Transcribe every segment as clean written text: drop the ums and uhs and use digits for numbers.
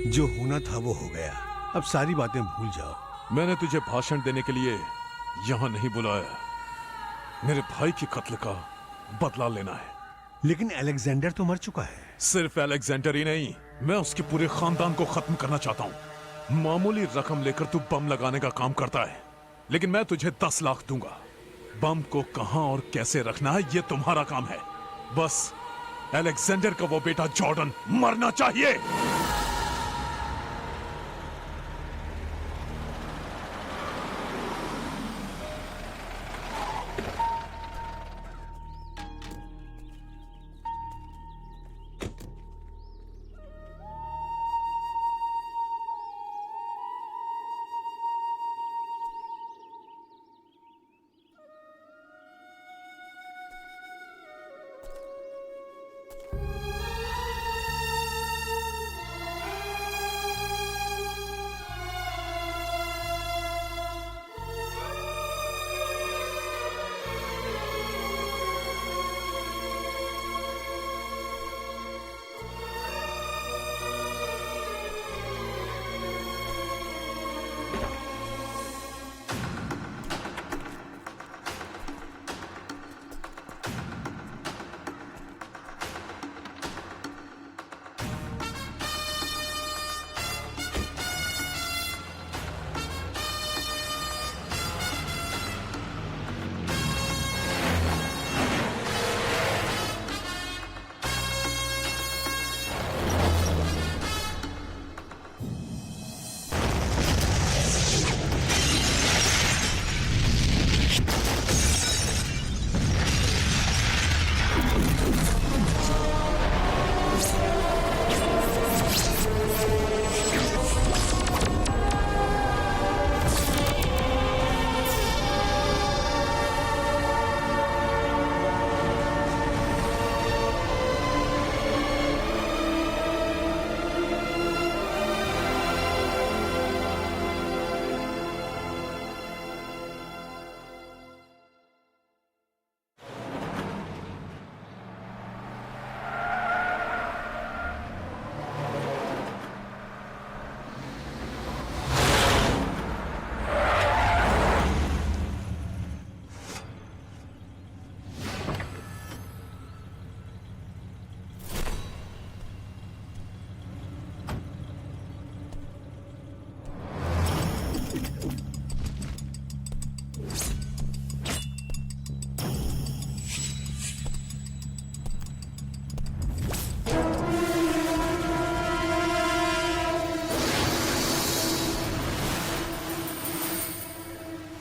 जो होना था वो हो गया, अब सारी बातें भूल जाओ। मैंने तुझे भाषण देने के लिए यहाँ नहीं बुलाया, मेरे भाई की कत्ल का बदला लेना है। लेकिन अलेक्जेंडर तो मर चुका है। सिर्फ अलेक्जेंडर ही नहीं, मैं उसके पूरे खानदान को खत्म करना चाहता हूँ। मामूली रकम लेकर तू बम लगाने का काम करता है, लेकिन मैं तुझे 10 लाख दूंगा। बम को कहां और कैसे रखना है ये तुम्हारा काम है। बस अलेक्जेंडर का वो बेटा जॉर्डन मरना चाहिए।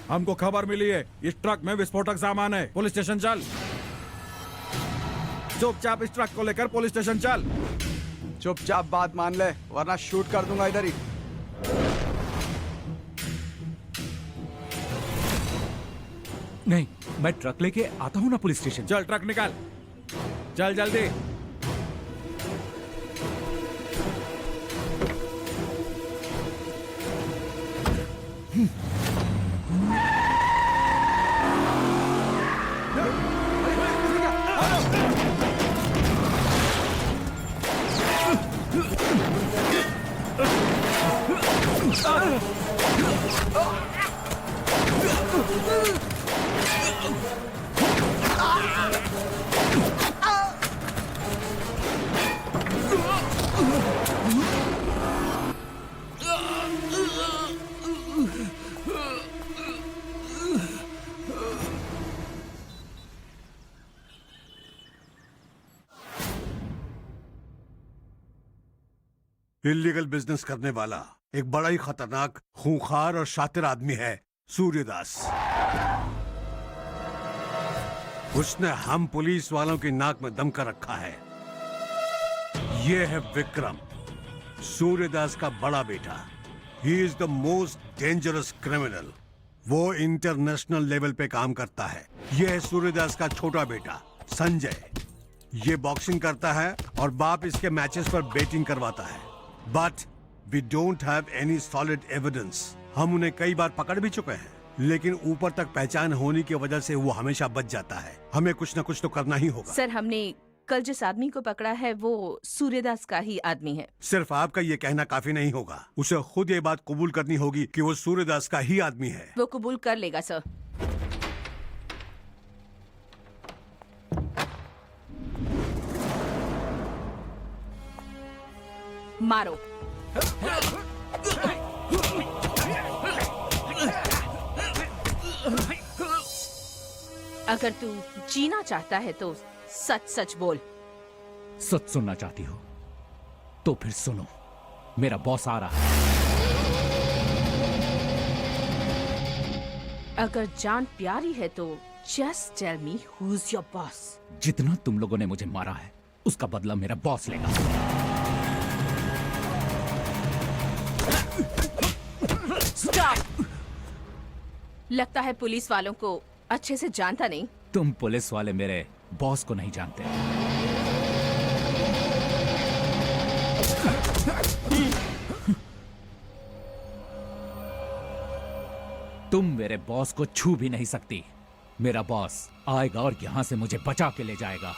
हमको खबर मिली है इस ट्रक में विस्फोटक सामान है। पुलिस स्टेशन चल, चुपचाप इस ट्रक को लेकर पुलिस स्टेशन चल। चुपचाप बात मान ले वरना शूट कर दूंगा इधर ही। नहीं, मैं ट्रक लेके आता हूँ ना पुलिस स्टेशन। चल ट्रक निकाल, चल जल्दी। इलीगल बिजनेस करने वाला एक बड़ा ही खतरनाक, खूंखार और शातिर आदमी है सूर्यदास। उसने हम पुलिस वालों की नाक में दम कर रखा है। ये है विक्रम, सूर्यदास का बड़ा बेटा। He is the most dangerous criminal. वो इंटरनेशनल लेवल पे काम करता है। ये है सूर्यदास का छोटा बेटा संजय। ये बॉक्सिंग करता है और बाप इसके मैचेस पर बेटिंग करवाता है। But we don't have any solid evidence. हम उन्हें कई बार पकड़ भी चुके हैं, लेकिन ऊपर तक पहचान होने की वजह से वो हमेशा बच जाता है। हमें कुछ न कुछ तो करना ही होगा। सर, हमने कल जिस आदमी को पकड़ा है वो सूर्यदास का ही आदमी है। सिर्फ आपका ये कहना काफी नहीं होगा, उसे खुद ये बात कबूल करनी होगी कि वो सूर्यदास का ही आदमी है। वो कबूल कर लेगा सर। मारो। अगर तू जीना चाहता है तो सच सच बोल। सच सुनना चाहती हो तो फिर सुनो, मेरा बॉस आ रहा है। अगर जान प्यारी है तो just tell me who is your boss. जितना तुम लोगों ने मुझे मारा है उसका बदला मेरा बॉस लेगा। स्टॉप। लगता है पुलिस वालों को अच्छे से जानता नहीं। तुम पुलिस वाले मेरे बॉस को नहीं जानते। तुम मेरे बॉस को छू भी नहीं सकती। मेरा बॉस आएगा और यहां से मुझे बचा के ले जाएगा।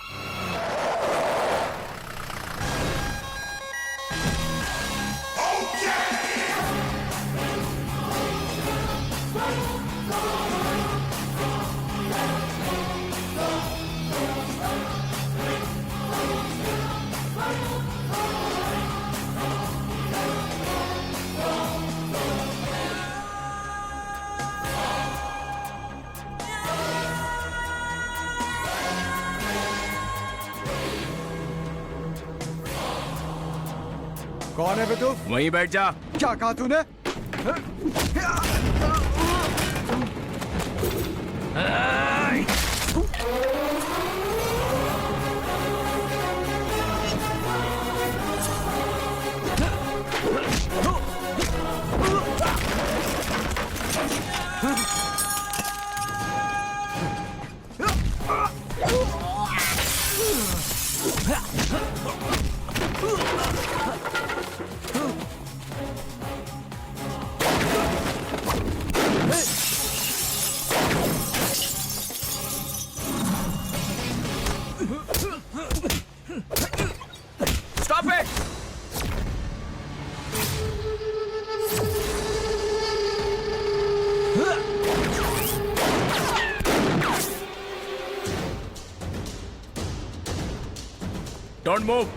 कौन है बे तू? वहीं बैठ जा। क्या कहा तूने? Stop it. Don't move.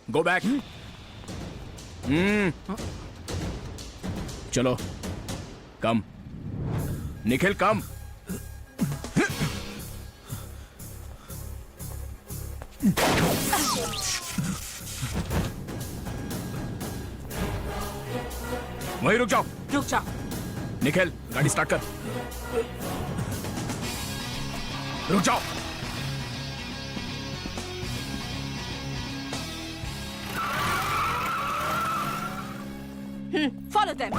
Go back. चलो कम। निखिल कम। वहीं रुक जाओ। रुक जाओ। निखिल गाड़ी स्टार्ट कर। रुक जाओ। Follow them.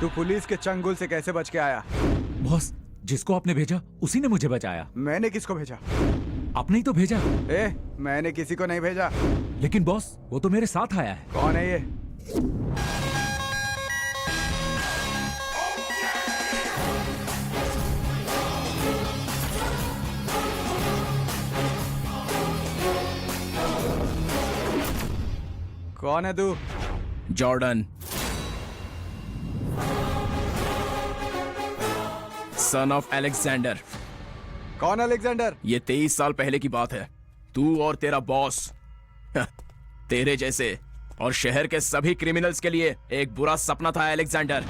तू पुलिस के चंगुल से कैसे बच के आया? बॉस, जिसको आपने भेजा उसी ने मुझे बचाया। मैंने किसको भेजा? आपने ही तो भेजा। मैंने किसी को नहीं भेजा। लेकिन बॉस, वो तो मेरे साथ आया है। कौन है ये? कौन है तू? जॉर्डन। Son of Alexander. कौन अलेक्जेंडर? ये 23 साल पहले की बात है। तू और तेरा बॉस तेरे जैसे और शहर के सभी क्रिमिनल्स के लिए एक बुरा सपना था अलेक्जेंडर।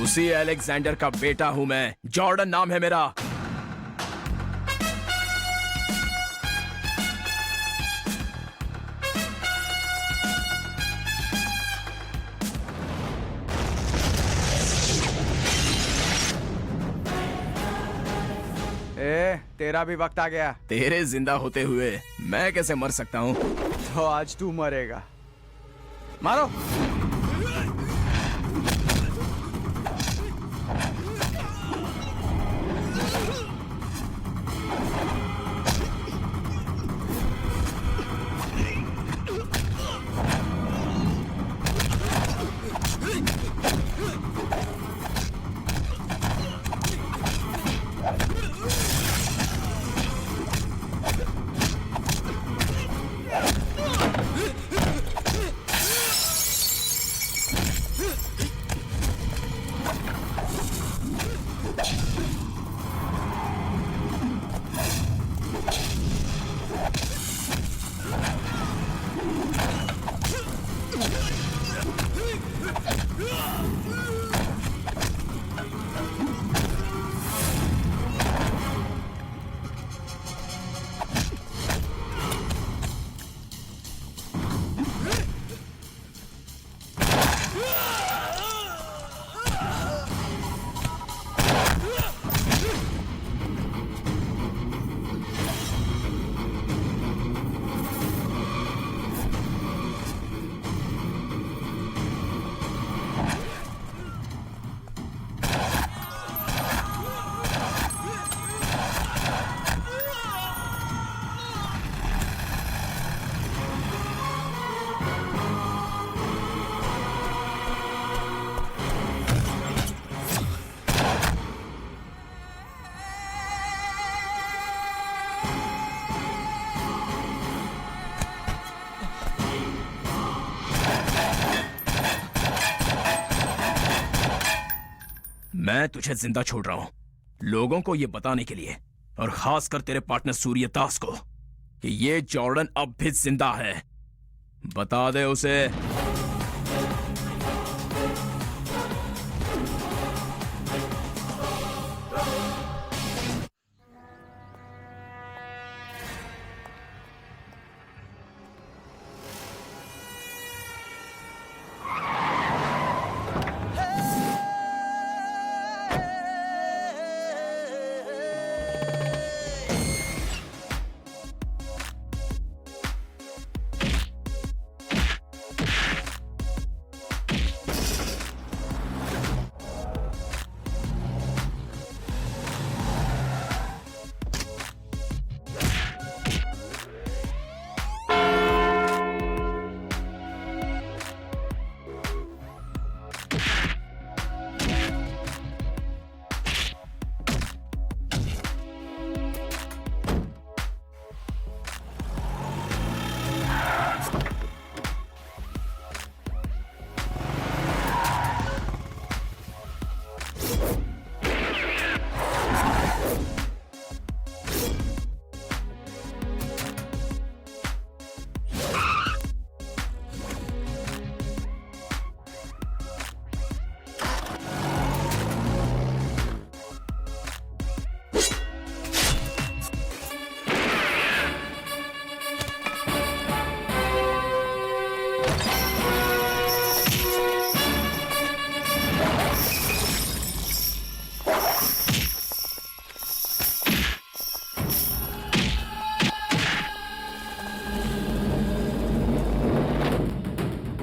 उसी अलेक्जेंडर का बेटा हूं मैं। जॉर्डन नाम है मेरा। तेरा भी वक्त आ गया। तेरे जिंदा होते हुए मैं कैसे मर सकता हूं? तो आज तू मरेगा। मारो। मैं तुझे जिंदा छोड़ रहा हूं लोगों को यह बताने के लिए, और खासकर तेरे पार्टनर सूर्यदास को, कि ये जॉर्डन अब भी जिंदा है। बता दे उसे।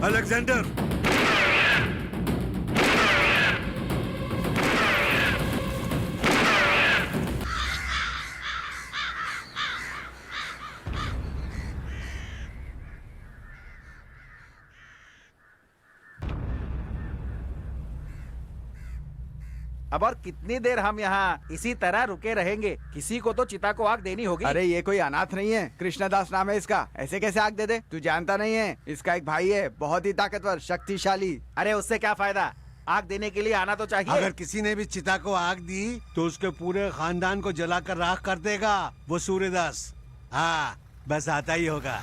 अलेक्जेंडर, अब और कितनी देर हम यहाँ इसी तरह रुके रहेंगे? किसी को तो चिता को आग देनी होगी। अरे ये कोई अनाथ नहीं है, कृष्णदास नाम है इसका, ऐसे कैसे आग दे दे? तू जानता नहीं है, इसका एक भाई है, बहुत ही ताकतवर, शक्तिशाली। अरे उससे क्या फायदा, आग देने के लिए आना तो चाहिए। अगर किसी ने भी चिता को आग दी तो उसके पूरे खानदान को जलाकर राख कर देगा वो सूर्यदास। हाँ, बस आता ही होगा।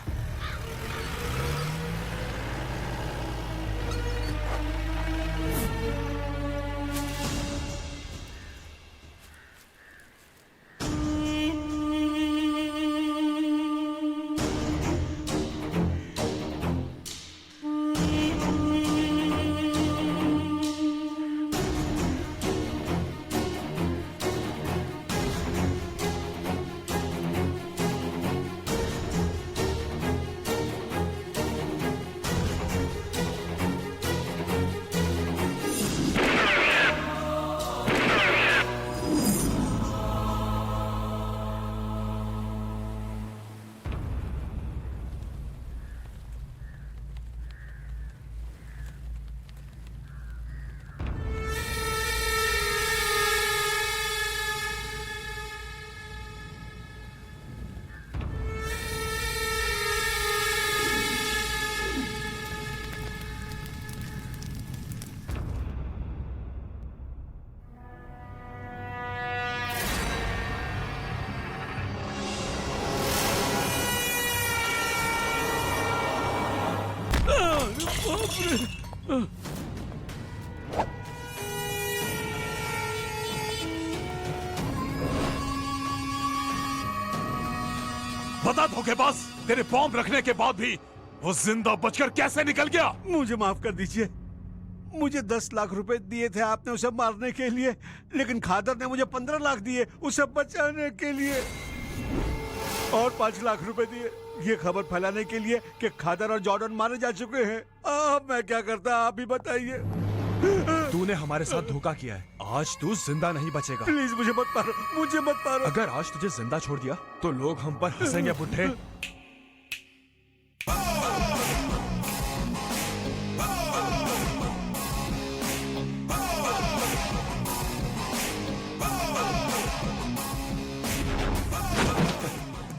बता धोखेबाज, तेरे बॉम्ब रखने के बाद भी वो जिंदा बचकर कैसे निकल गया? मुझे माफ कर दीजिए, मुझे 10 लाख रुपए दिए थे आपने उसे मारने के लिए, लेकिन खादर ने मुझे 15 लाख दिए उसे बचाने के लिए, और 5 लाख रुपए दिए ये खबर फैलाने के लिए कि खादर और जॉर्डन मारे जा चुके हैं। अब मैं क्या करता, आप ही बताइए। तूने हमारे साथ धोखा किया है, आज तू जिंदा नहीं बचेगा। प्लीज मुझे मत मारो, मुझे मत मारो। अगर आज तुझे जिंदा छोड़ दिया तो लोग हम पर हंसेंगे बुड्ढे।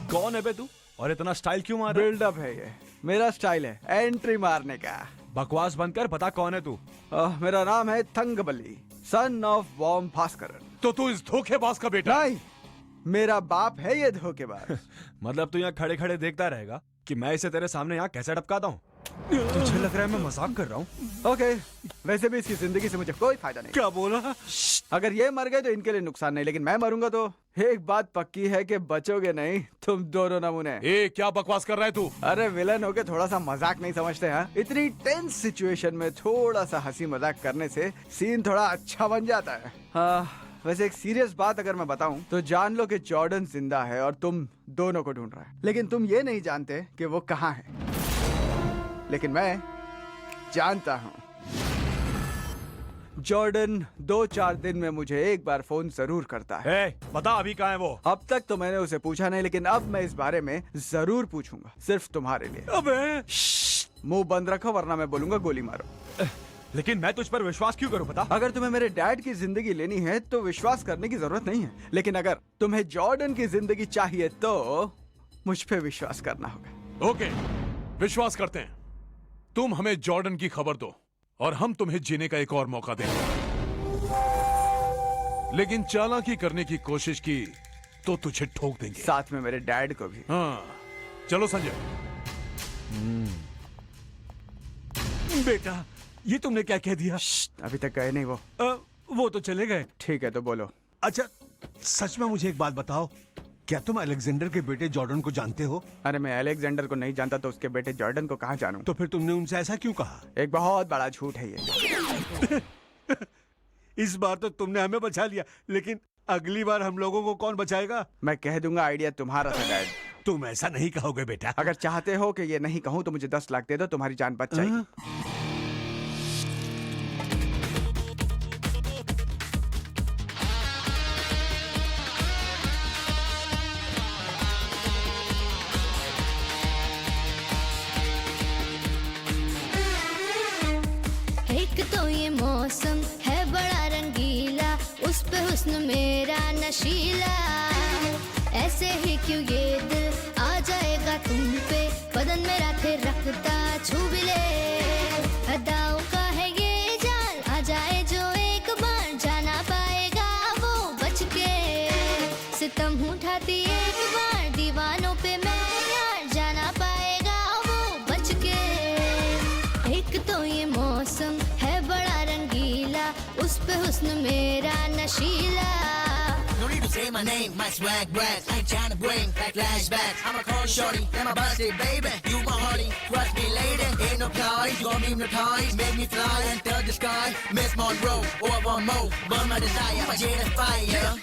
कौन है बे तू, और इतना स्टाइल क्यों मार रहा है? बिल्डअप है ये, मेरा स्टाइल है एंट्री मारने का। बकवास बंद कर, बता कौन है तू? मेरा नाम है थंगबली, सन ऑफ वॉम भास्करन। तो तू इस धोखेबाज का बेटा? नहीं, मेरा बाप है ये धोखेबाज। मतलब तू यहाँ खड़े खड़े देखता रहेगा कि मैं इसे तेरे सामने यहाँ कैसे टपकाता हूँ? तुझे लग रहा है मैं मजाक कर रहा हूँ? ओके, वैसे भी इसकी जिंदगी से मुझे कोई फायदा नहीं। क्या बोला? अगर ये मर गए तो इनके लिए नुकसान नहीं, लेकिन मैं मरूंगा तो एक बात पक्की है कि बचोगे नहीं तुम दोनों नमूने। ए, क्या बकवास कर रहा है तू? अरे विलन होके थोड़ा सा मजाक नहीं समझते हैं? इतनी टेंस सिचुएशन में थोड़ा सा हंसी मजाक करने से सीन थोड़ा अच्छा बन जाता है। हाँ, वैसे एक सीरियस बात अगर मैं बताऊं तो जान लो कि जॉर्डन जिंदा है और तुम दोनों को ढूंढ रहा है, लेकिन तुम ये नहीं जानते कि वो कहाँ है। लेकिन मैं जानता हूं। जॉर्डन 2-4 दिन में मुझे एक बार फोन जरूर करता है। बता अभी कहाँ है वो? अब तक तो मैंने उसे पूछा नहीं, लेकिन अब मैं इस बारे में जरूर पूछूंगा, सिर्फ तुम्हारे लिए। अबे मुंह बंद रखो वरना मैं बोलूंगा गोली मारो। लेकिन मैं तुझ पर विश्वास क्यों करूं बता? अगर तुम्हें मेरे डैड की जिंदगी लेनी है तो विश्वास करने की जरूरत नहीं है, लेकिन अगर तुम्हें जॉर्डन की जिंदगी चाहिए तो मुझ पे विश्वास करना होगा। ओके, विश्वास करते हैं। तुम हमें जॉर्डन की खबर दो और हम तुम्हें जीने का एक और मौका देंगे। लेकिन चालाकी करने की कोशिश की तो तुझे ठोक देंगे, साथ में मेरे डैड को भी। हाँ, चलो संजय। बेटा, ये तुमने क्या कह दिया? अभी तक गए नहीं वो। वो तो चले गए। ठीक है तो बोलो। अच्छा, सच में मुझे एक बात बताओ, क्या तुम अलेक्जेंडर के बेटे जॉर्डन को जानते हो? अरे मैं अलेक्जेंडर को नहीं जानता तो उसके बेटे जॉर्डन को कहाँ जानूं? तो फिर तुमने उनसे ऐसा क्यों कहा? एक बहुत बड़ा झूठ है ये। इस बार तो तुमने हमें बचा लिया, लेकिन अगली बार हम लोगों को कौन बचाएगा? मैं कह दूंगा आइडिया तुम्हारा था डैड। तुम ऐसा नहीं कहोगे बेटा। अगर चाहते हो कि ये नहीं कहूँ तो मुझे 10 लाख दे दो, तुम्हारी जान बच जाएगी। एक तो ये मौसम है बड़ा रंगीला, हुस्न मेरा नशीला, ऐसे ही क्यों ये दिल आ जाएगा तुम पे, बदन मेरा फिर रखता छू भी ले। अदाओं का है ये जाल, आ जाए जो एक बार, जाना पाएगा वो बच के। सितम उठाती एक बार दीवानों पे मैं यार, जाना पाएगा वो बच के। एक तो ये मौसम है बड़ा रंगीला, उस पे हुस्न मेरा नशीला। No need to say my name, my swag brag. I ain't trying to bring back flashbacks. I'm a call shorty, and my birthday baby. You my honey, trust me lady. Ain't no party, you gon' be hypnotized. Make me fly into the sky. Miss Monroe, or I want more. Burn my desire, my jet is fire.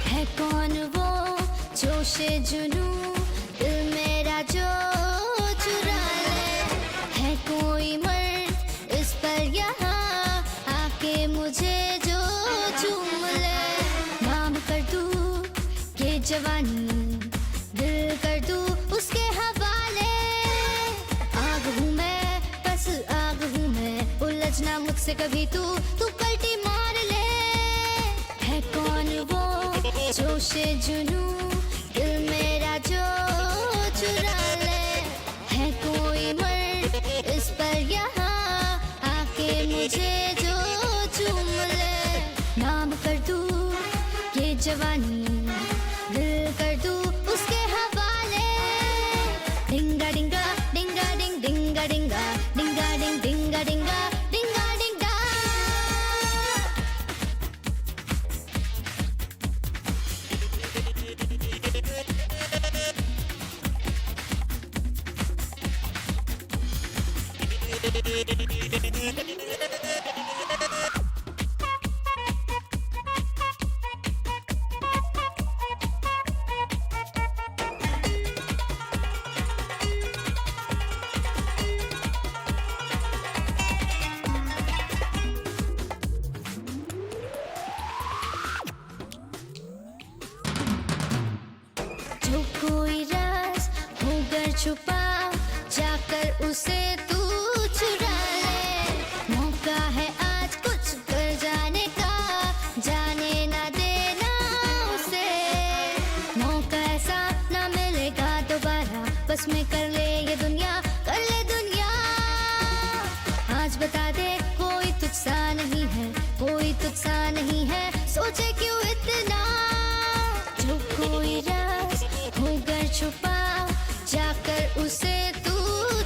है कौन वो जोशे जुनू, दिल मेरा जो चुरा ले। है कोई मर्द इस पर यहाँ आके मुझे जो चूम ले। नाम कर दूँ ये जवानी, दिल कर दूँ उसके हवाले। आग हूँ मैं, बस आग हूँ मैं, उलझना मुझसे कभी तू पलटी मार ले। है कौन वो जोशे जुनू, दिल मेरा जो चुरा ले। है कोई मर्द इस पर यहाँ आके मुझे जो चूम ले। नाम कर दूँ ये जवानी, दिल कर दूँ उसके हवाले। डिंगा डिंगा डिंगा डिंग डिंगा डिंगा डिंगा डिंग डिंगा डिंगा डिंगा डिंगा। जो कोई राज होकर छुपा, जाकर उसे तू चुरा ले। मौका है आज कुछ कर जाने का, जाने ना देना उसे। मौका ऐसा ना मिलेगा दोबारा, बस में कर ले ये दुनिया, कर ले दुनिया। आज बता दे कोई तुझसा नहीं है, कोई तुझसा नहीं है, सोचे क्यों इतना। जो कोई राज होकर छुपा, जाकर उसे तू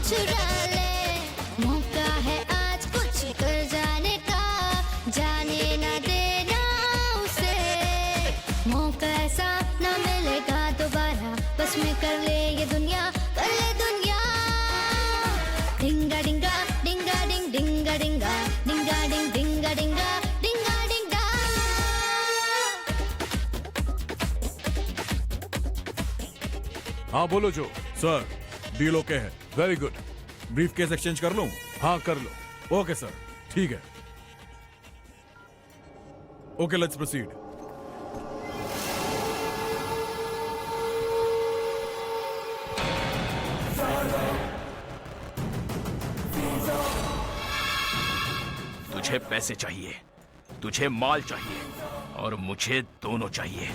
चुरा ले। मौका है आज कुछ कर जाने का, जाने ना देना उसे। मौका ऐसा ना मिलेगा दोबारा, बस में कर ले ये दुनिया, कर ले दुनिया। डिंगा डिंगा डिंगा डिंग डिंगा डिंगा डिंगा डिंग डिंगा डिंगा डिंगा डिंगा। हाँ बोलो जो। सर डील ओके है, very good. Brief case exchange कर लूं? हाँ कर लो। ओके सर, ठीक है। Okay let's proceed. तुझे पैसे चाहिए, तुझे माल चाहिए, और मुझे दोनों चाहिए।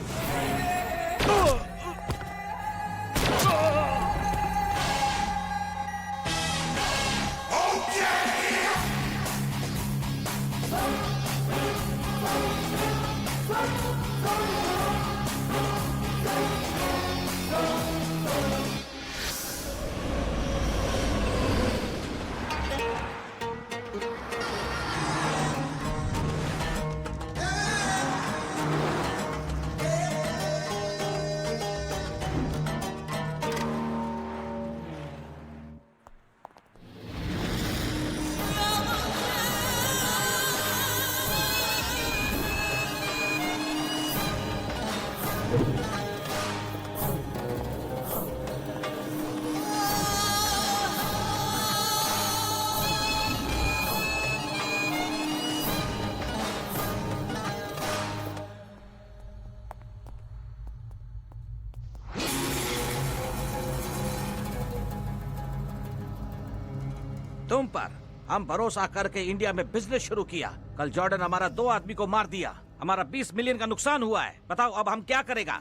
तुम पर हम भरोसा करके इंडिया में बिजनेस शुरू किया। कल जॉर्डन हमारा 2 आदमी को मार दिया, हमारा 20 मिलियन का नुकसान हुआ है। बताओ अब हम क्या करेगा?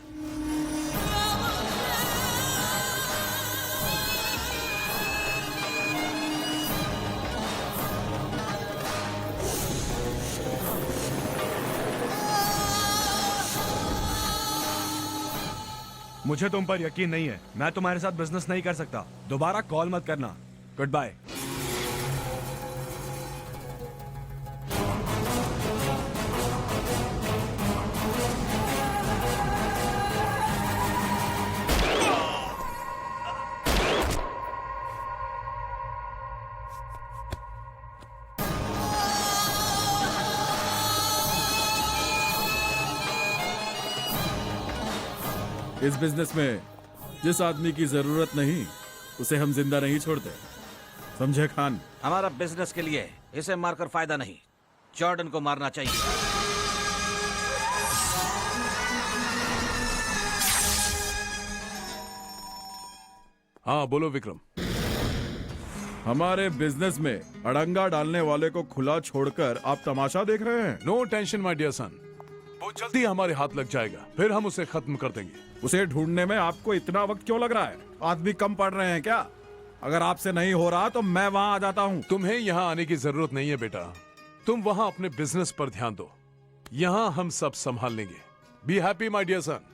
मुझे तुम पर यकीन नहीं है। मैं तुम्हारे साथ बिजनेस नहीं कर सकता। दोबारा कॉल मत करना। Good bye. इस बिजनेस में जिस आदमी की जरूरत नहीं उसे हम जिंदा नहीं छोड़ते, समझे खान? हमारा बिजनेस के लिए इसे मारकर फायदा नहीं, जॉर्डन को मारना चाहिए। हाँ बोलो विक्रम। हमारे बिजनेस में अड़ंगा डालने वाले को खुला छोड़कर आप तमाशा देख रहे हैं। No tension my dear son, वो जल्दी हमारे हाथ लग जाएगा, फिर हम उसे खत्म कर देंगे। उसे ढूंढने में आपको इतना वक्त क्यों लग रहा है? आदमी कम पड़ रहे हैं क्या? अगर आपसे नहीं हो रहा तो मैं वहां आ जाता हूं। तुम्हें यहाँ आने की जरूरत नहीं है बेटा, तुम वहां अपने बिजनेस पर ध्यान दो, यहाँ हम सब संभाल लेंगे। Be happy my dear son.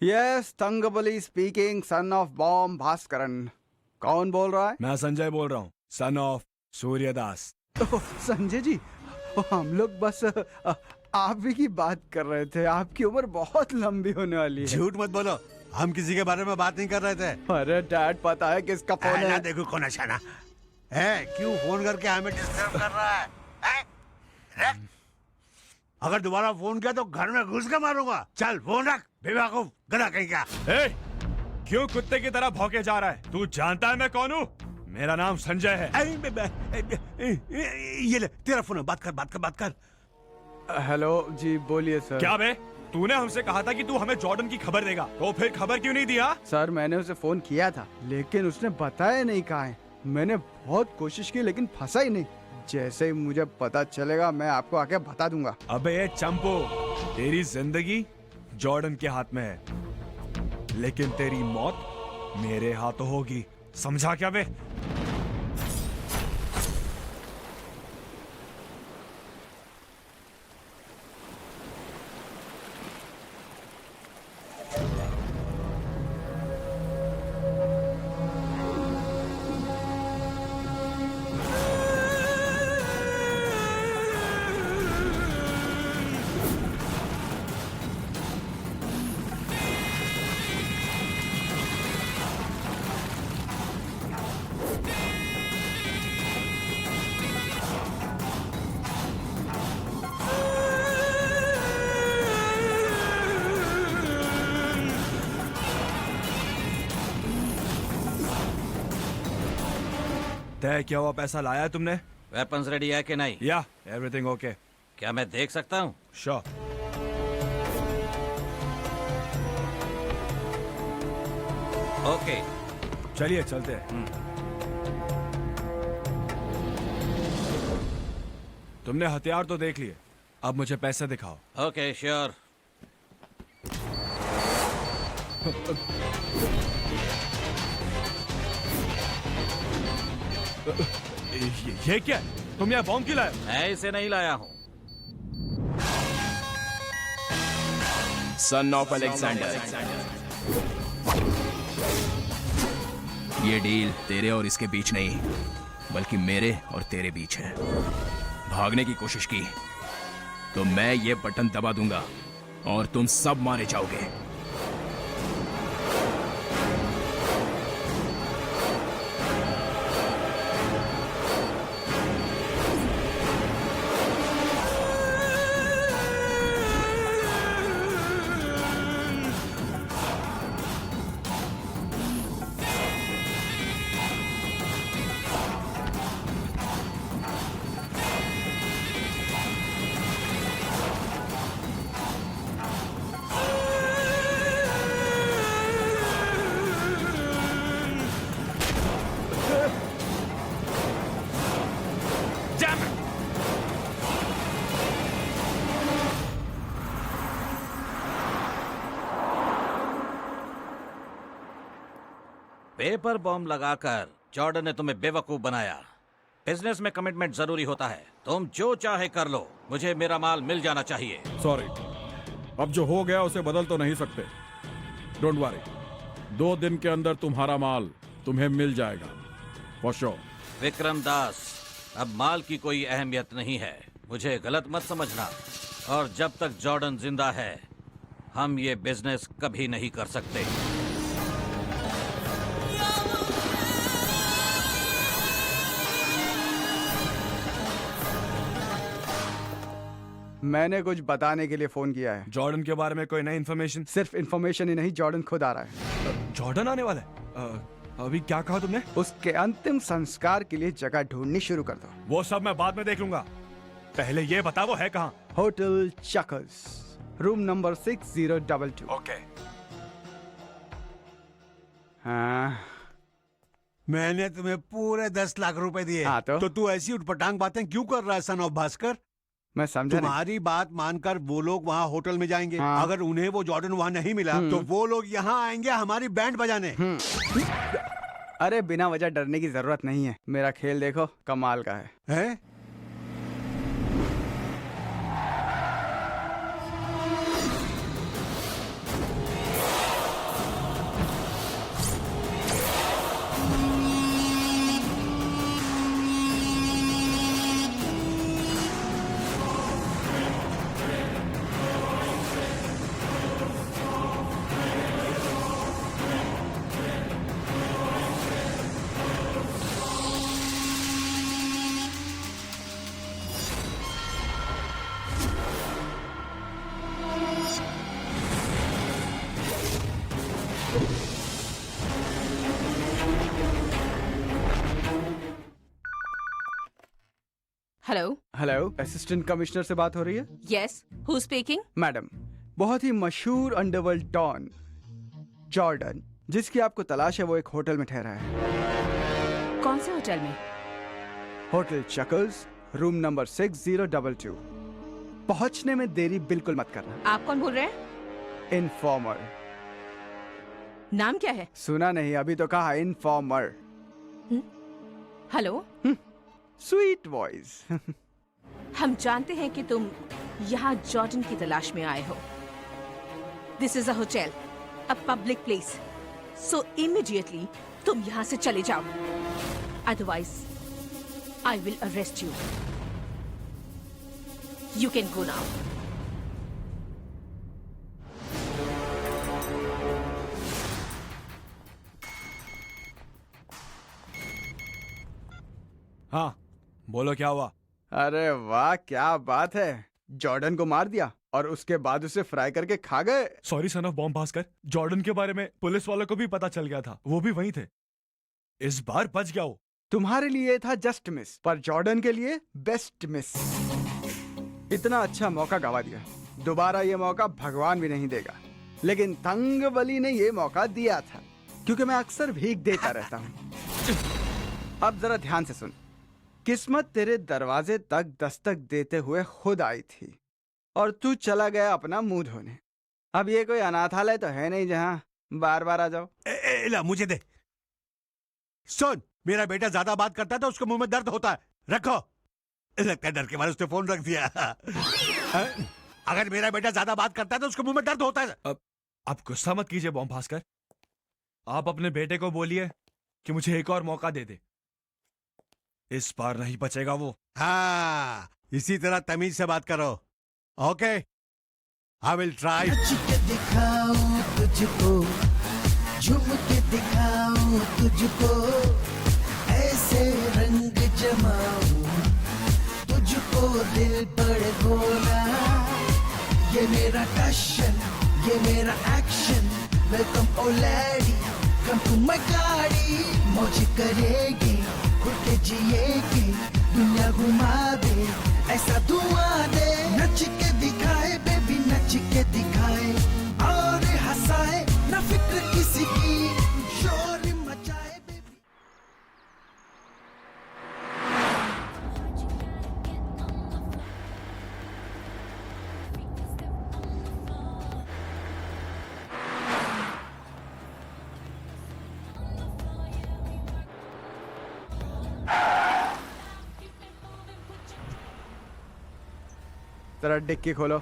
Yes, Tangbali speaking, son of bomb Bhaskaran. कौन बोल रहा है? मैं संजय बोल रहा हूँ, son of Suryadas. Oh, Sanjay ji, हम लोग बस आप ही की बात कर रहे थे। आपकी उम्र बहुत लंबी होने वाली है। झूठ मत बोलो, हम किसी के बारे में बात नहीं कर रहे थे। अरे डैड, पता है किसका फोन ना है? देखो कौन अचाना है, क्यों फोन करके हमें डिस्टर्ब कर रहा है? हैं? अगर दोबारा फोन किया तो घर में घुस के मारूंगा। चल फोन रख, बेवकूफ गधा कहीं का। ए, क्यों कुत्ते की तरह भौंके जा रहा है? तू जानता है मैं कौन हूँ? मेरा नाम संजय है। ये ले तेरा फोन है, बात कर। हेलो जी, बोलिए सर। क्या बे, तूने हमसे कहा था कि तू हमें जॉर्डन की खबर देगा, तो फिर खबर क्यों नहीं दिया? सर, मैंने उसे फोन किया था लेकिन उसने बताया नहीं कहाँ है। मैंने बहुत कोशिश की लेकिन फंसा ही नहीं। जैसे ही मुझे पता चलेगा मैं आपको आके बता दूंगा। अबे ये चंपो, तेरी जिंदगी जॉर्डन के हाथ में है, लेकिन तेरी मौत मेरे हाथों होगी। समझा क्या बे? तय क्या हुआ, पैसा लाया है तुमने? वेपन्स रेडी है कि नहीं? या एवरीथिंग ओके? क्या मैं देख सकता हूँ? श्योर। ओके, चलिए चलते हैं। तुमने हथियार तो देख लिए, अब मुझे पैसे दिखाओ। Okay sure. ये क्या है? तुम यहाँ बॉम्ब क्यों लाए? मैं इसे नहीं लाया हूँ। सन ऑफ अलेक्जेंडर, ये डील तेरे और इसके बीच नहीं बल्कि मेरे और तेरे बीच है। भागने की कोशिश की तो मैं ये बटन दबा दूंगा और तुम सब मारे जाओगे। पेपर बॉम्ब लगाकर जॉर्डन ने तुम्हें बेवकूफ बनाया। बिजनेस में कमिटमेंट जरूरी होता है। तुम जो चाहे कर लो, मुझे मेरा माल मिल जाना चाहिए। सॉरी, अब जो हो गया उसे बदल तो नहीं सकते। डोंट वरी, 2 दिन के अंदर तुम्हारा माल तुम्हें मिल जाएगा फॉर श्योर। विक्रम दास, अब माल की कोई अहमियत नहीं है, मुझे गलत मत समझना। और जब तक जॉर्डन जिंदा है, हम ये बिजनेस कभी नहीं कर सकते। मैंने कुछ बताने के लिए फोन किया है। जॉर्डन के बारे में कोई नई इन्फॉर्मेशन? सिर्फ इन्फॉर्मेशन ही नहीं, जॉर्डन खुद आ रहा है। जॉर्डन आने वाला है? अभी क्या कहा तुमने? उसके अंतिम संस्कार के लिए जगह ढूंढनी शुरू कर दो। वो सब मैं बाद में देख लूंगा, पहले ये बता वो है कहाँ? Hotel Chequers, room number 6022। Okay. हाँ, मैंने तुम्हें पूरे 10 लाख रुपए दिए। हाँ, तो तू ऐसी उठपटांग बातें क्यों कर रहा है सन ऑफ भास्कर? मैं समझा नहीं। तुम्हारी बात मानकर वो लोग वहाँ होटल में जाएंगे। हाँ। अगर उन्हें वो जॉर्डन वहाँ नहीं मिला तो वो लोग यहाँ आएंगे हमारी बैंड बजाने। अरे बिना वजह डरने की जरूरत नहीं है। मेरा खेल देखो, कमाल का है। हैं? हेलो। हेलो, असिस्टेंट कमिश्नर से बात हो रही है? Yes, who speaking? मैडम, बहुत ही मशहूर अंडरवर्ल्ड डॉन जॉर्डन, जिसकी आपको तलाश है, वो एक होटल में ठहरा है। कौन से होटल में? Hotel Chequers, room number 6022। पहुंचने में देरी बिल्कुल मत करना। आप कौन बोल रहे हैं? इन्फॉर्मर। नाम क्या है? सुना नहीं? अभी तो कहा इन्फॉर्मर। हेलो। Sweet voice. हम जानते हैं कि तुम यहाँ जॉर्डन की तलाश में आए हो। This is a hotel, a public place, so immediately तुम यहाँ से चले जाओ, otherwise I will arrest you. You can go now. हाँ, बोलो क्या हुआ? अरे वाह, क्या बात है। जॉर्डन को मार दिया और उसके बाद उसे फ्राई करके खा गए। Sorry sun of bomb Bhaskar, Jordan के बारे में पुलिस वालों को भी पता चल गया था, वो भी वहीं थे। इस बार बच गया वो। तुम्हारे लिए था जस्ट मिस, पर जॉर्डन के लिए बेस्ट मिस। इतना अच्छा मौका गवा दिया, दोबारा ये मौका भगवान भी नहीं देगा। लेकिन तंग बली ने ये मौका दिया था, क्योंकि मैं अक्सर भीख देता रहता हूँ। अब जरा ध्यान से सुन। किस्मत तेरे दरवाजे तक दस्तक देते हुए खुद आई थी और तू चला गया अपना मुंह धोने। अब ये कोई अनाथालय तो है नहीं जहाँ बार बार आ जाओ। ला मुझे दे। सुन, मेरा बेटा ज्यादा बात करता है तो उसके मुंह में दर्द होता है। रखो। लगता है डर के मारे उसने फोन रख दिया। अगर मेरा बेटा ज्यादा बात करता है तो उसके मुंह में दर्द होता है। आप गुस्सा मत कीजिए बॉम्ब भास्कर, आप अपने बेटे को बोलिए कि मुझे एक और मौका दे दे। इस बार नहीं बचेगा वो। हाँ, इसी तरह तमीज से बात करो। Okay, I will try. दिखाऊं तुझको, झूम के दिखाऊं तुझको, ऐसे रंग जमाऊं तुझको दिल पर गोला। ये मेरा पैशन, ये मेरा action. Welcome oh lady, come to my गाड़ी। मौज करेगी, खुद के जिएगी, दुनिया घुमा दे, ऐसा धुआं दे। नच के दिखाए बेबी, नच के दिखाए और हंसाए, ना फिक्र किसी की, शोर मचाए बेबी। जरा डिक्की खोलो।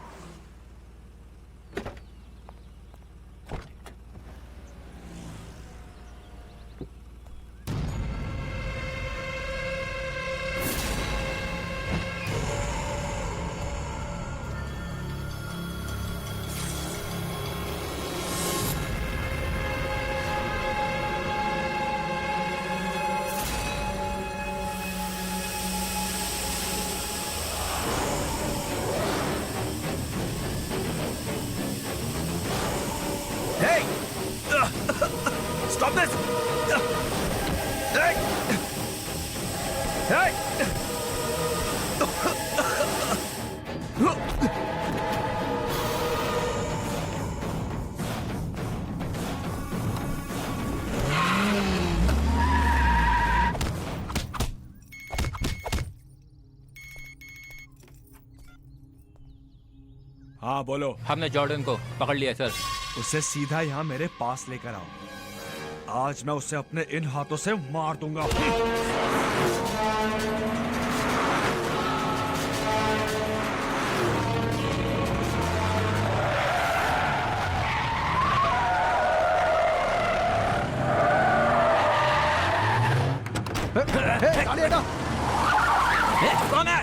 Stop this! Hey! Hey! हाँ बोलो। हमने जॉर्डन को पकड़ लिया सर। उसे सीधा यहाँ मेरे पास लेकर आओ। आज मैं उसे अपने इन हाथों से मार दूंगा। गाड़ी हटाओ। कौन है?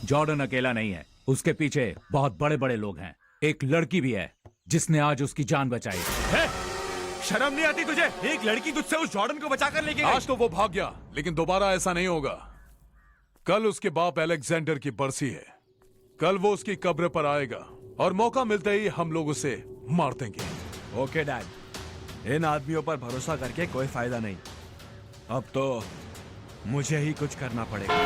जॉर्डन अकेला नहीं है, उसके पीछे बहुत बड़े बड़े लोग हैं। एक लड़की भी है जिसने आज उसकी जान बचाई। शर्म नहीं आती तुझे? एक लड़की तुझसे उस जॉर्डन को बचाकर लेके गई। आज तो वो भाग गया, लेकिन दोबारा ऐसा नहीं होगा। कल उसके बाप अलेक्जेंडर की बरसी है। कल वो उसकी कब्र पर आएगा और मौका मिलते ही हम लोग उसे मार देंगे। ओके डैड, इन आदमियों पर भरोसा करके कोई फायदा नहीं। अब तो मुझे ही कुछ करना पड़ेगा।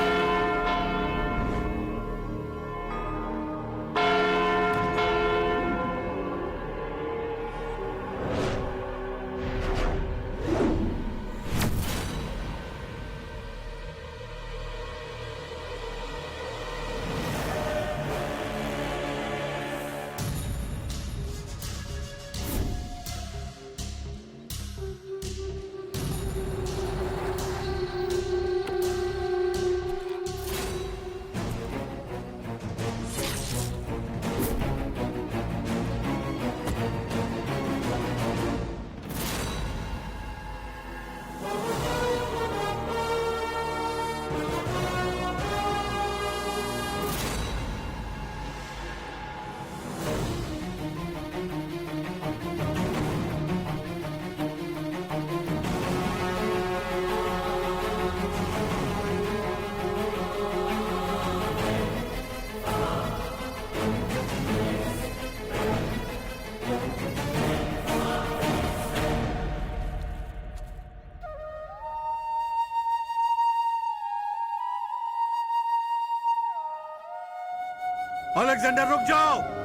अलेक्जेंडर रुक जाओ।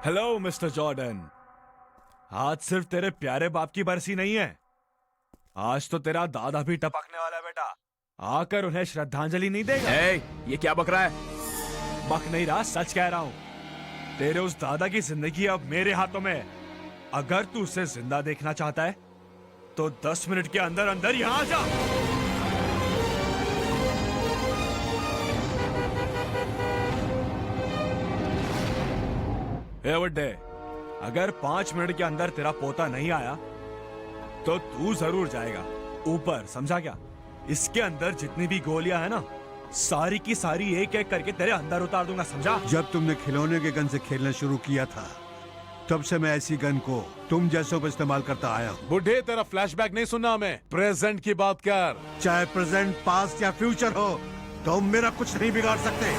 Hello mister Jordan. आज सिर्फ तेरे प्यारे बाप की बरसी नहीं है, आज तो तेरा दादा भी टपकने वाला है बेटा। आकर उन्हें श्रद्धांजलि नहीं देगा? ये क्या बक रहा है? बक नहीं रहा, सच कह रहा हूं। तेरे उस दादा की जिंदगी अब मेरे हाथों में है। अगर तू उसे जिंदा देखना चाहता है तो 10 मिनट के अंदर अंदर यहां आ जा। बड्डे, अगर 5 मिनट के अंदर तेरा पोता नहीं आया तो तू जरूर जाएगा ऊपर, समझा क्या? इसके अंदर जितनी भी गोलियां है ना, सारी की सारी एक एक करके तेरे अंदर उतार दूंगा, समझा? जब तुमने खिलौने के गन से खेलना शुरू किया था तब से मैं ऐसी गन को तुम जैसों पर इस्तेमाल करता आया हूँ। बुढ़े, तेरा फ्लैशबैक नहीं सुनना हमें, प्रेजेंट की बात कर। चाहे प्रेजेंट, पास्ट या फ्यूचर हो, तुम मेरा कुछ नहीं बिगाड़ सकते।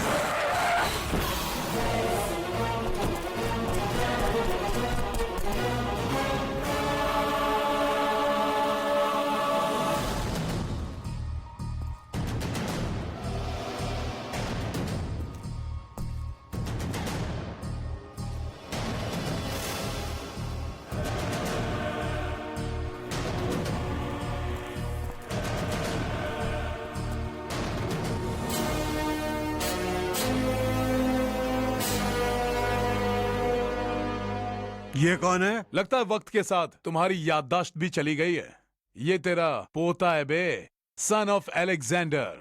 ये कौन है? लगता है वक्त के साथ तुम्हारी याददाश्त भी चली गई है। ये तेरा पोता है बे, सन ऑफ अलेक्जेंडर।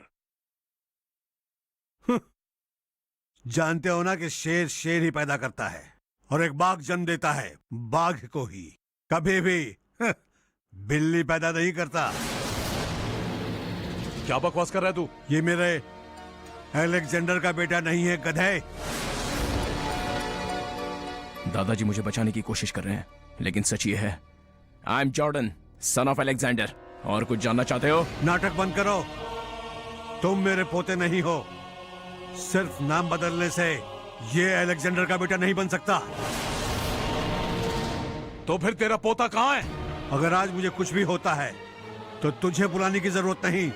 जानते हो ना कि शेर शेर ही पैदा करता है और एक बाघ जन्म देता है बाघ को ही, कभी भी बिल्ली पैदा नहीं करता। क्या बकवास कर रहा है तू? ये मेरे अलेक्जेंडर का बेटा नहीं है, गधे। दादाजी मुझे बचाने की कोशिश कर रहे हैं, लेकिन सच ये है, I am Jordan, son of Alexander. और कुछ जानना चाहते हो? नाटक बंद करो। तुम मेरे पोते नहीं हो। सिर्फ नाम बदलने से ये अलेक्जेंडर का बेटा नहीं बन सकता। तो फिर तेरा पोता कहाँ है? अगर आज मुझे कुछ भी होता है तो तुझे बुलाने की जरूरत नहीं,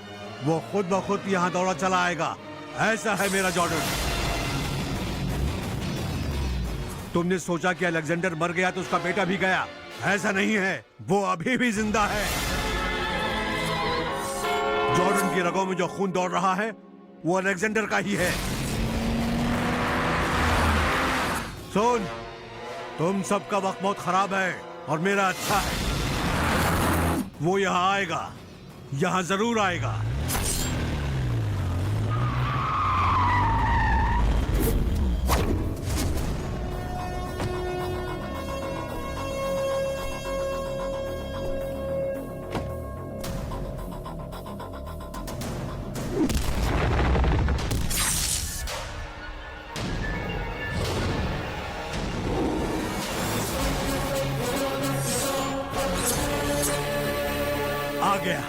वो खुद ब खुद यहाँ दौड़ा चला आएगा। ऐसा है मेरा जॉर्डन। तुमने सोचा कि अलेक्जेंडर मर गया तो उसका बेटा भी गया, ऐसा नहीं है, वो अभी भी जिंदा है। जॉर्डन की रगों में जो खून दौड़ रहा है वो अलेक्जेंडर का ही है। सुन, तुम सबका वक्त बहुत खराब है और मेरा अच्छा है। वो यहां आएगा, यहां जरूर आएगा। आ गया।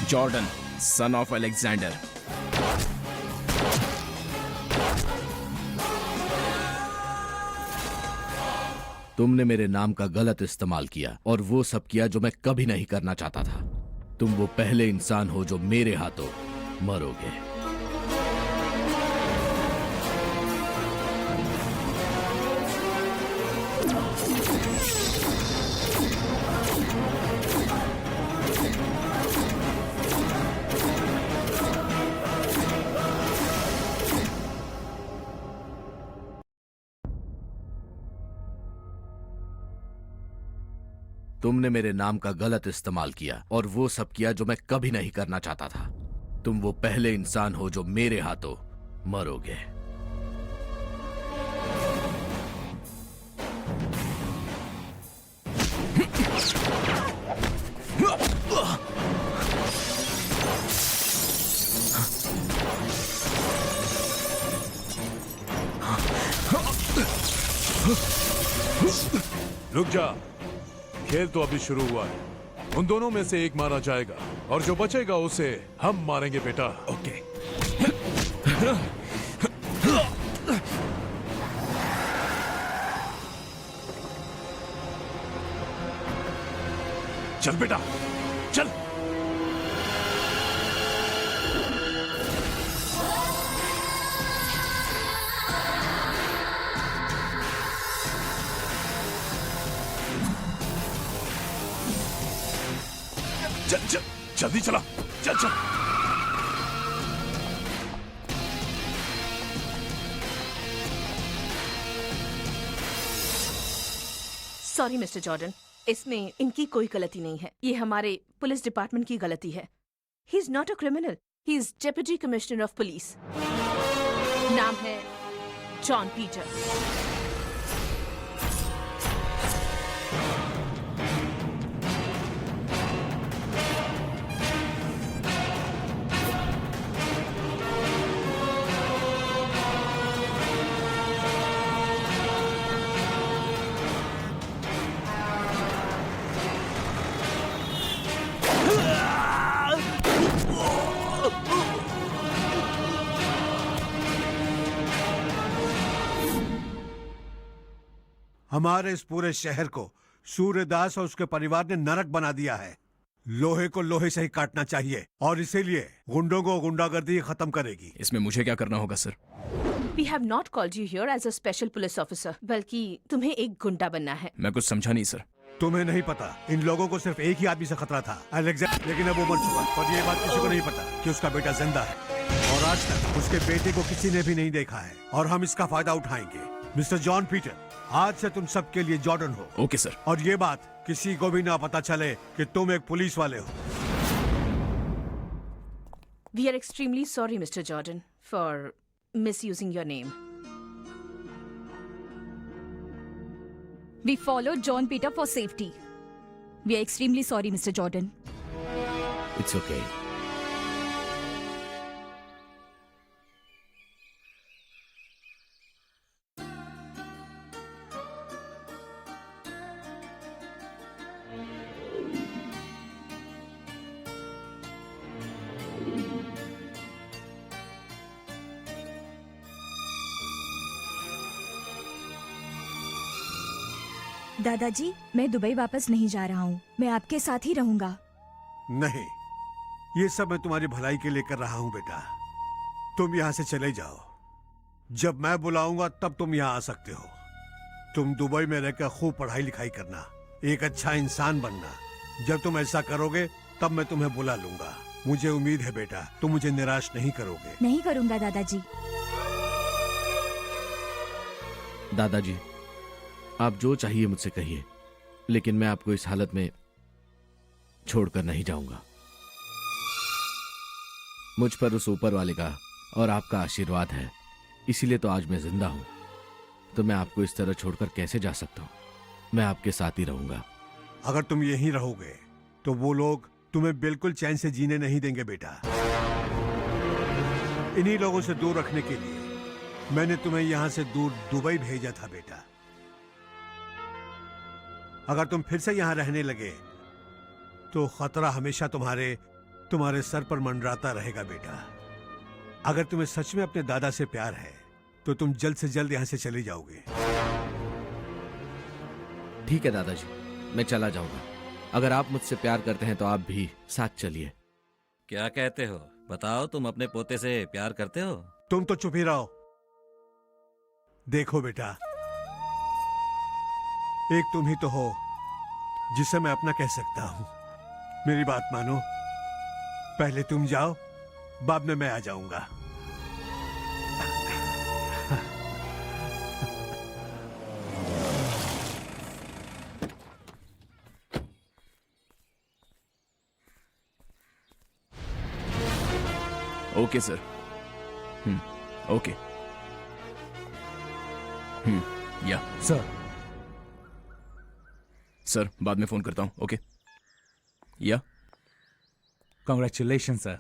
Jordan, son of Alexander. तुमने मेरे नाम का गलत इस्तेमाल किया और वो सब किया जो मैं कभी नहीं करना चाहता था। तुम वो पहले इंसान हो जो मेरे हाथों मरोगे। तुमने मेरे नाम का गलत इस्तेमाल किया और वो सब किया जो मैं कभी नहीं करना चाहता था। तुम वो पहले इंसान हो जो मेरे हाथों मरोगे। रुक जा, खेल तो अभी शुरू हुआ है। उन दोनों में से एक मारा जाएगा और जो बचेगा उसे हम मारेंगे बेटा। ओके। चल बेटा, चल। चल चल, जल्दी चला, चल चल। सॉरी मिस्टर जॉर्डन, इसमें इनकी कोई गलती नहीं है। ये हमारे पुलिस डिपार्टमेंट की गलती है। He is not a criminal, he is deputy commissioner of police. नाम है जॉन पीटर। हमारे इस पूरे शहर को सूर्यदास और उसके परिवार ने नरक बना दिया है। लोहे को लोहे से ही काटना चाहिए और इसीलिए गुंडों को गुंडागर्दी खत्म करेगी। इसमें मुझे क्या करना होगा sir? We have not called you here as a special police officer, बल्कि तुम्हें एक गुंडा बनना है। मैं कुछ समझा नहीं सर। तुम्हें नहीं पता, इन लोगों को सिर्फ एक ही आदमी से खतरा था, अलेक्जेंडर, लेकिन अब वो मर चुका। पर ये बात किसी को नहीं पता कि उसका बेटा जिंदा है और आज तक उसके बेटे को किसी ने भी नहीं देखा है और हम इसका फायदा उठाएंगे। मिस्टर जॉन पीटर, आज से तुम सबके लिए जॉर्डन हो। Okay sir. और ये बात किसी को भी ना पता चले कि तुम एक पुलिस वाले हो। We are extremely sorry, Mr. Jordan, for misusing your name. We followed John Peter for safety. We are extremely sorry, Mr. Jordan. It's okay. दादाजी, मैं दुबई वापस नहीं जा रहा हूँ। मैं आपके साथ ही रहूंगा। नहीं, ये सब मैं तुम्हारी भलाई के लिए कर रहा हूँ बेटा। तुम यहाँ से चले जाओ। जब मैं बुलाऊंगा तब तुम यहाँ आ सकते हो। तुम दुबई में रहकर खूब पढ़ाई लिखाई करना, एक अच्छा इंसान बनना। जब तुम ऐसा करोगे तब मैं तुम्हें बुला लूंगा। मुझे उम्मीद है बेटा, तुम मुझे निराश नहीं करोगे। नहीं करूंगा दादाजी। दादाजी, आप जो चाहिए मुझसे कहिए, लेकिन मैं आपको इस हालत में छोड़कर नहीं जाऊंगा। मुझ पर उस ऊपर वाले का और आपका आशीर्वाद है, इसीलिए तो आज मैं जिंदा हूं। तो मैं आपको इस तरह छोड़कर कैसे जा सकता हूं? मैं आपके साथ ही रहूंगा। अगर तुम यहीं रहोगे तो वो लोग तुम्हें बिल्कुल चैन से जीने नहीं देंगे बेटा। इन्हीं लोगों से दूर रखने के लिए मैंने तुम्हें यहां से दूर दुबई भेजा था बेटा। अगर तुम फिर से यहां रहने लगे तो खतरा हमेशा तुम्हारे सर पर मंडराता रहेगा बेटा। अगर तुम्हें सच में अपने दादा से प्यार है तो तुम जल्द से जल्द यहां से चले जाओगे। ठीक है दादाजी, मैं चला जाऊंगा। अगर आप मुझसे प्यार करते हैं तो आप भी साथ चलिए। क्या कहते हो? बताओ, तुम अपने पोते से प्यार करते हो? तुम तो चुप ही रहो। देखो बेटा, एक तुम ही तो हो जिसे मैं अपना कह सकता हूं। मेरी बात मानो, पहले तुम जाओ, बाद में मैं आ जाऊंगा। Okay sir. ओके। या सर, बाद में फोन करता हूं। ओके। या कांग्रेचुलेशन सर।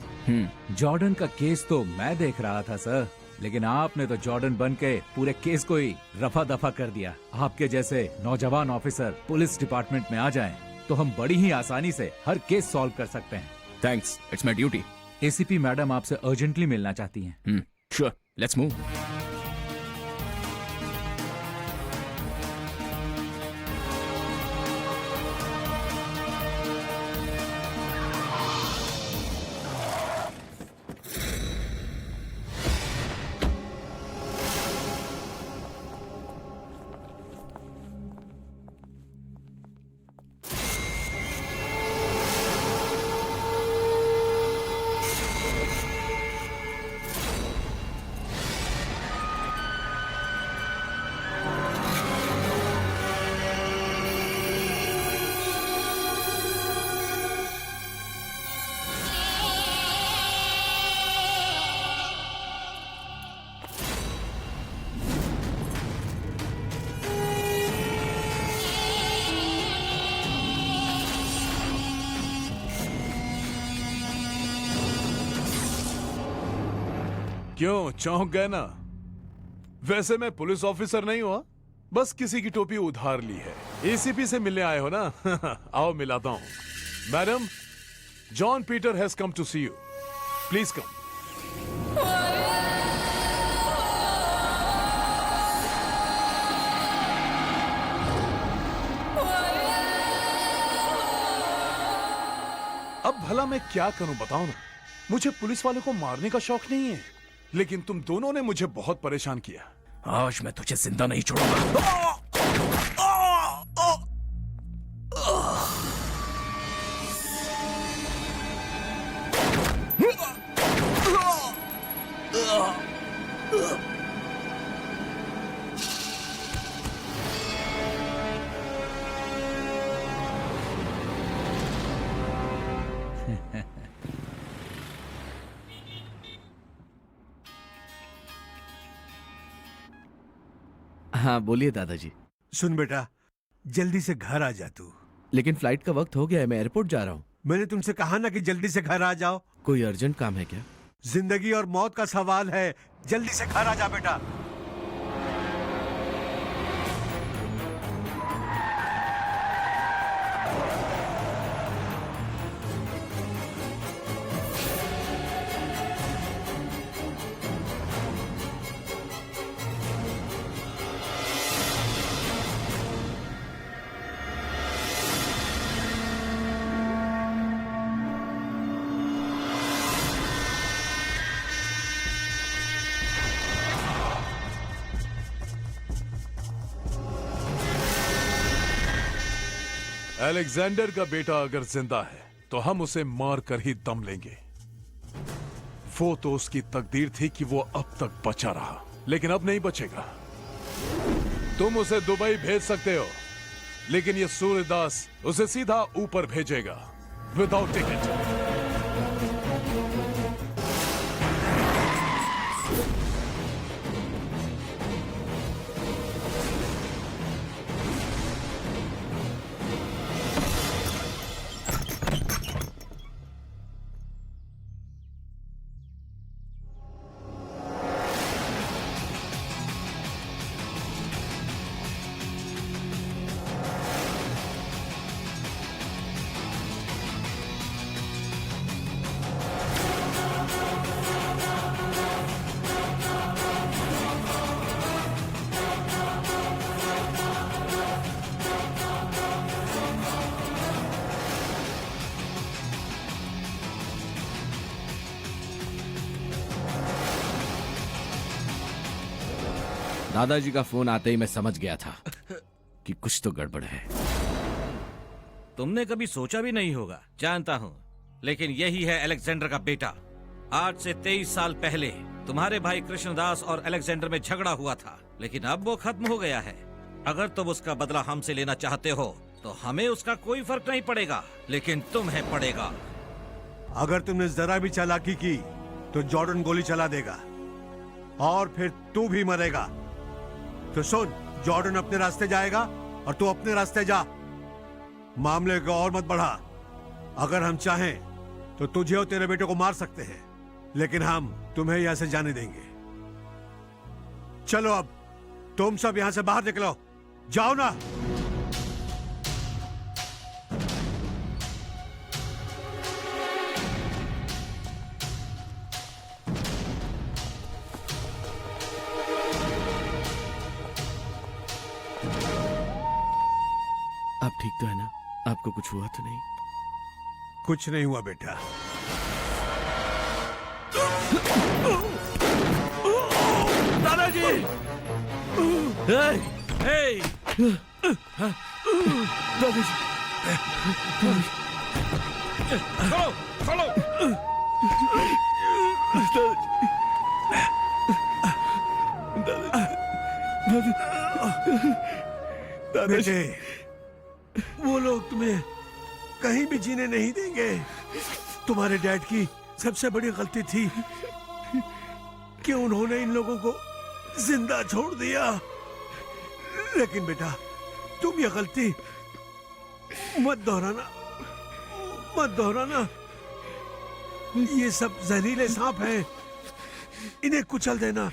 जॉर्डन का केस तो मैं देख रहा था सर, लेकिन आपने तो जॉर्डन बन के पूरे केस को ही रफा दफा कर दिया। आपके जैसे नौजवान ऑफिसर पुलिस डिपार्टमेंट में आ जाएं, तो हम बड़ी ही आसानी से हर केस सॉल्व कर सकते हैं। Thanks, it's my duty. ACP madam आपसे अर्जेंटली मिलना चाहती हैं। Sure, let's move. क्यों चौंक गए ना? वैसे मैं पुलिस ऑफिसर नहीं हुआ, बस किसी की टोपी उधार ली है। एसीपी से मिलने आए हो ना? आओ मिलाता हूं। Madam, John Peter has come to see you. Please come. अब भला मैं क्या करूं बताओ ना? मुझे पुलिस वाले को मारने का शौक नहीं है, लेकिन तुम दोनों ने मुझे बहुत परेशान किया। आज मैं तुझे जिंदा नहीं छोड़ूंगा। हाँ बोलिए दादाजी। सुन बेटा, जल्दी से घर आ जा तू। लेकिन फ्लाइट का वक्त हो गया है, मैं एयरपोर्ट जा रहा हूँ। मैंने तुमसे कहा ना कि जल्दी से घर आ जाओ। कोई अर्जेंट काम है क्या? जिंदगी और मौत का सवाल है, जल्दी से घर आ जा बेटा। अलेक्जेंडर का बेटा अगर जिंदा है तो हम उसे मार कर ही दम लेंगे। वो तो उसकी तकदीर थी कि वो अब तक बचा रहा, लेकिन अब नहीं बचेगा। तुम उसे दुबई भेज सकते हो, लेकिन ये सूर्यदास उसे सीधा ऊपर भेजेगा विदाउट टिकट। दादाजी का फोन आते ही मैं समझ गया था कि कुछ तो गड़बड़ है। तुमने कभी सोचा भी नहीं होगा, जानता हूँ, लेकिन यही है अलेक्जेंडर का बेटा। आज से 23 साल पहले तुम्हारे भाई कृष्णदास और अलेक्जेंडर में झगड़ा हुआ था, लेकिन अब वो खत्म हो गया है। अगर तुम उसका बदला हमसे लेना चाहते हो तो हमें उसका कोई फर्क नहीं पड़ेगा, लेकिन तुम्हें पड़ेगा। अगर तुमने जरा भी चालाकी की तो जॉर्डन गोली चला देगा और फिर तू भी मरेगा। तो सुन, जॉर्डन अपने रास्ते जाएगा और तू अपने रास्ते जा। मामले को और मत बढ़ा। अगर हम चाहें तो तुझे और तेरे बेटे को मार सकते हैं, लेकिन हम तुम्हें यहां से जाने देंगे। चलो अब तुम सब यहां से बाहर निकलो, जाओ ना। आप ठीक तो है ना? आपको कुछ हुआ तो नहीं? कुछ नहीं हुआ बेटा। दादाजी! दादाजी! चलो चलो। बेटे, वो लोग तुम्हें कहीं भी जीने नहीं देंगे। तुम्हारे डैड की सबसे बड़ी गलती थी कि उन्होंने इन लोगों को जिंदा छोड़ दिया। लेकिन बेटा, तुम ये गलती मत दोहराना, मत दोहराना। ये सब जहरीले सांप हैं, इन्हें कुचल देना।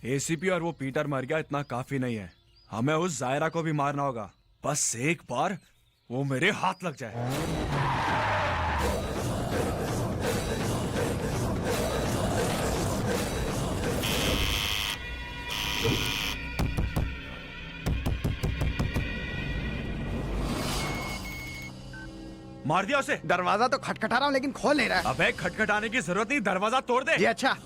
एसीपी और वो पीटर मर गया इतना काफी नहीं है, हमें उस जायरा को भी मारना होगा। बस एक बार वो मेरे हाथ लग जाए। मार दिया उसे। दरवाजा तो खटखटा रहा हूँ लेकिन खोल नहीं रहा है। अबे खटखटाने की जरूरत नहीं, दरवाजा तोड़ दे। ये अच्छा।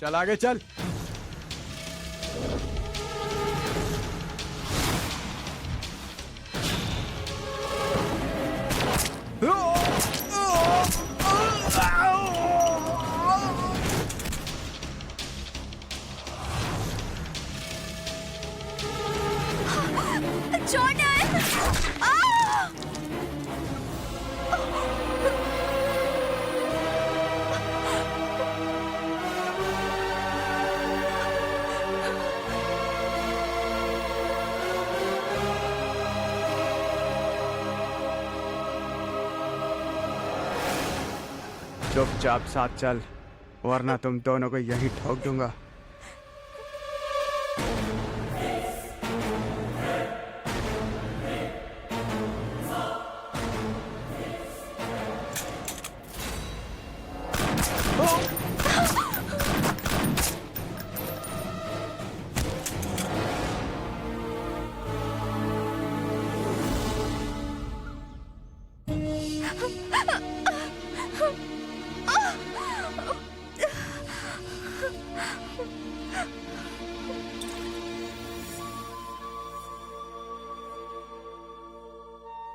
चल आगे चल। चुपचाप साथ चल, वरना तुम दोनों को यही ठोक दूंगा।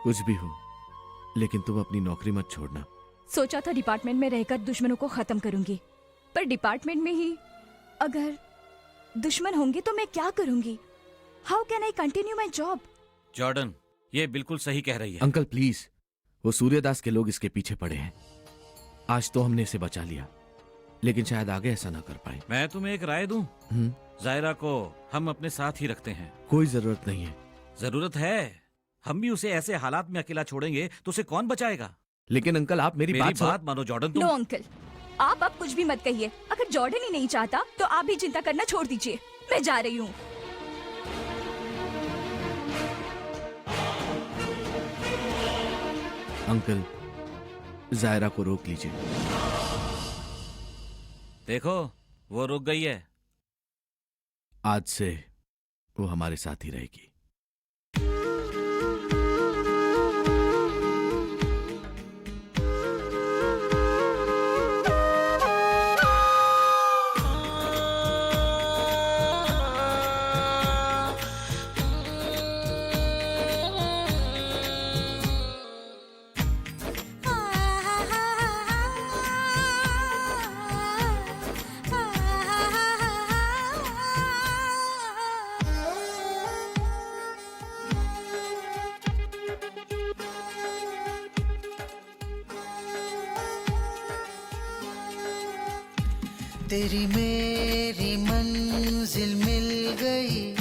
कुछ भी हो, लेकिन तुम अपनी नौकरी मत छोड़ना। सोचा था डिपार्टमेंट में रहकर दुश्मनों को खत्म करूंगी, पर डिपार्टमेंट में ही अगर दुश्मन होंगे तो मैं क्या करूंगी? How can I continue my job? Jordan, ये बिल्कुल सही कह रही है। अंकल प्लीज, वो सूर्यदास के लोग इसके पीछे पड़े हैं। आज तो हमने इसे बचा लिया, लेकिन शायद आगे ऐसा ना कर पाए। मैं तुम्हें एक राय दूं? जायरा को हम अपने साथ ही रखते हैं। कोई जरूरत नहीं है। जरूरत है। हम भी उसे ऐसे हालात में अकेला छोड़ेंगे तो उसे कौन बचाएगा? लेकिन अंकल आप मेरी बात मानो जॉर्डन। तुम नो अंकल, आप अब कुछ भी मत कहिए। अगर जॉर्डन ही नहीं चाहता तो आप भी चिंता करना छोड़ दीजिए। मैं जा रही हूँ। अंकल, जायरा को रोक लीजिए। देखो, वो रुक गई है। आज से वो हमारे साथ ही रहेगी। तेरी मेरी मंजिल मिल गई,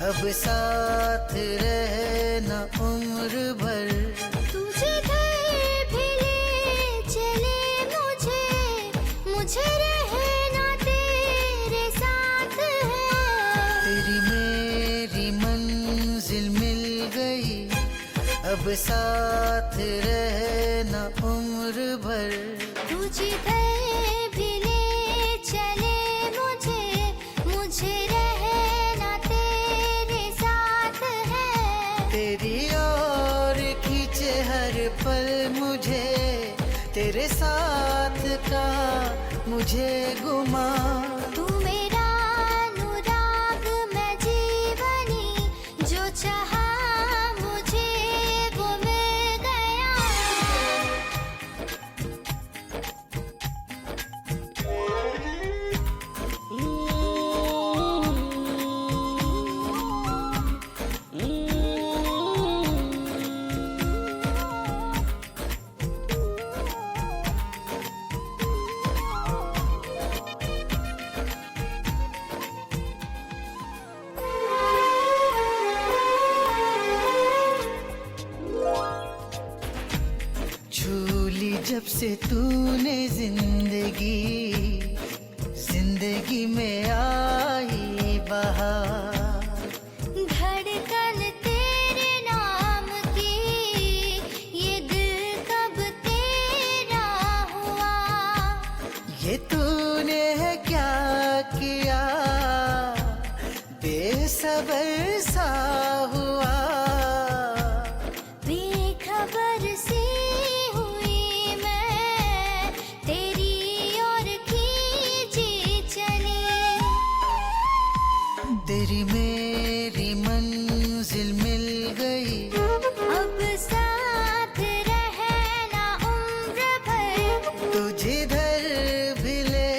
अब साथ रहना उम्र भर। तुझे घर भी ले चले मुझे रहना तेरे साथ है। तेरी मेरी मंजिल मिल गई, अब साथ रहना उम्र भर। तुझे घर भी ले चले मुझे रहना तेरे साथ है। तेरी और खींचे हर पल मुझे, तेरे साथ का मुझे गुमा। तू मेरा अनुराग, मैं जीवनी, जो चाहा मुझे वो मिल गया। झूली जब से तूने जिंदगी में आई बहार। धड़कन तेरे नाम की, ये दिल कब तेरा हुआ। ये तूने क्या किया, बेसबर सा हुआ। बेखबर सी हुई मैं, तेरी ओर खींची चली। तेरी मेरी मंजिल मिल गई, अब साथ रहना उम्र भर। तू जिधर भी ले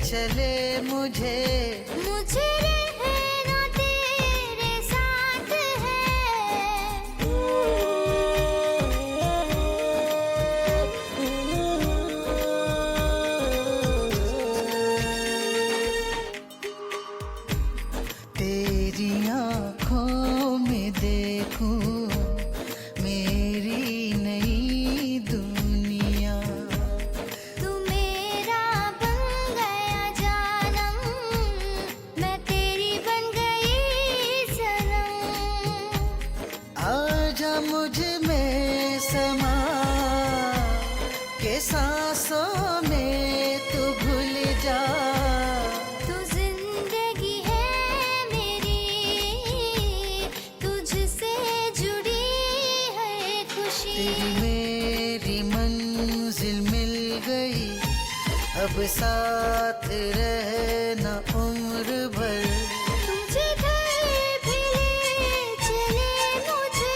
चले मुझे रहना तेरे साथ तेरी आँखों में देखूं मेरी नई दुनिया। तू मेरा बन गया जानम, मैं तेरी बन गई सनम। आजा मुझ में समा के सांसों में तू भूल जा। तू जिंदगी है मेरी, तुझसे जुड़ी है खुशी। तेरी मेरी मंजिल मिल गई, अब साथ रहना उम्र भर। तुझे घर भी ले चले मुझे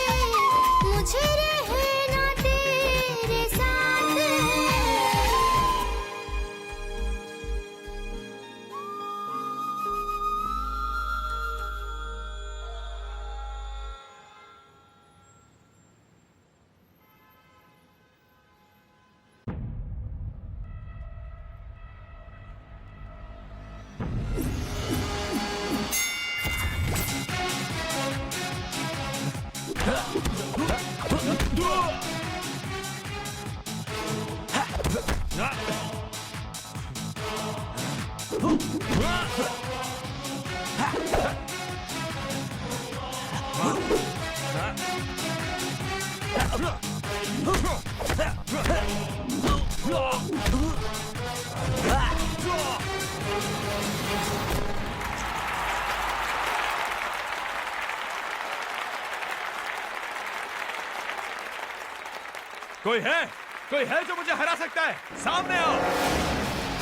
कोई है जो मुझे हरा सकता है? सामने आओ।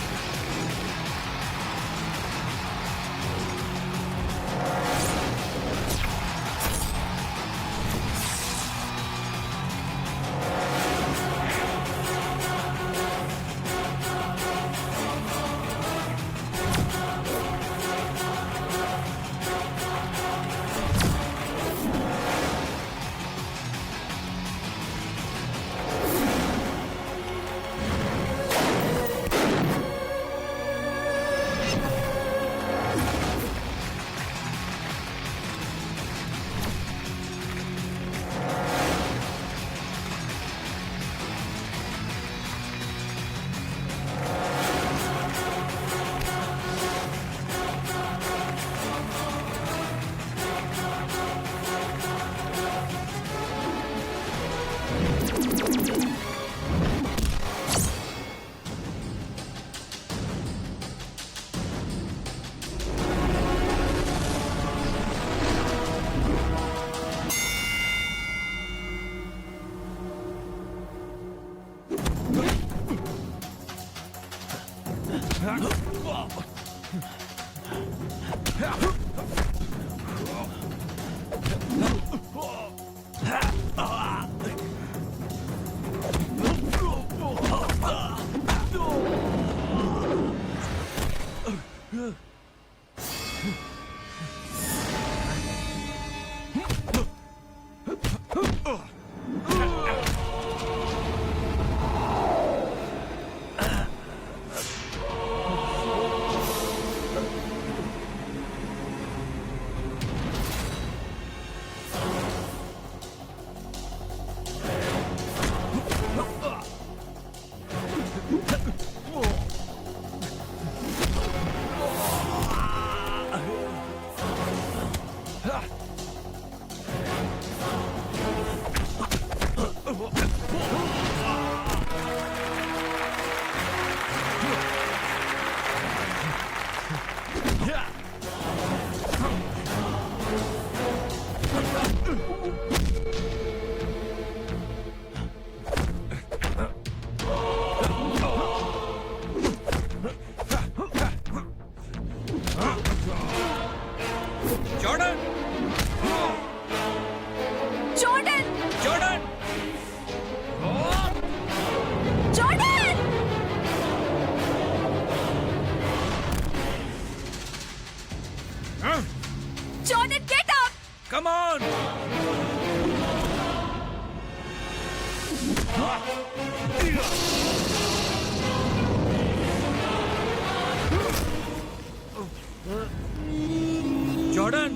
Jordan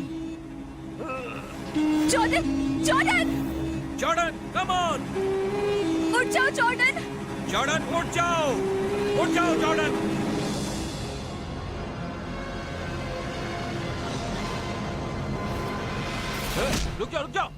Jordan Jordan Jordan come on उठ जाओ जॉर्डन जॉर्डन उठ जाओ जॉर्डन रुक जाओ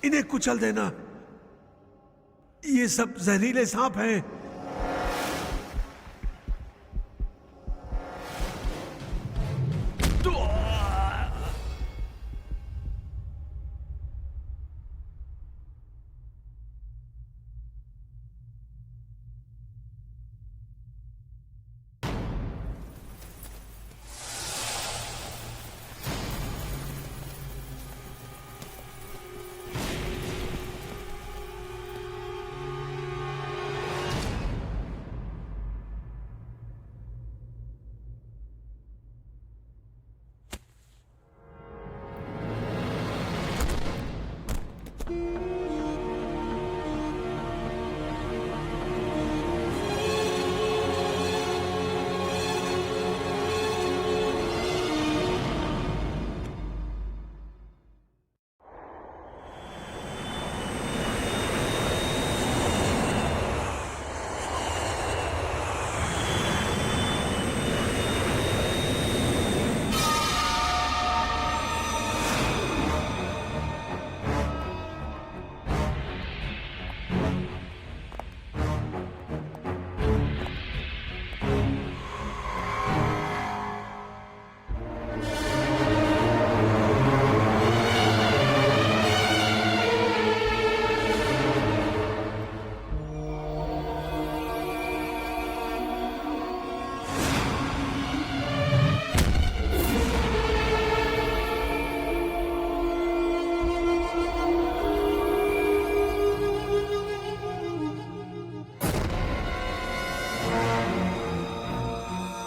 इन्हें कुचल देना। ये सब जहरीले सांप हैं।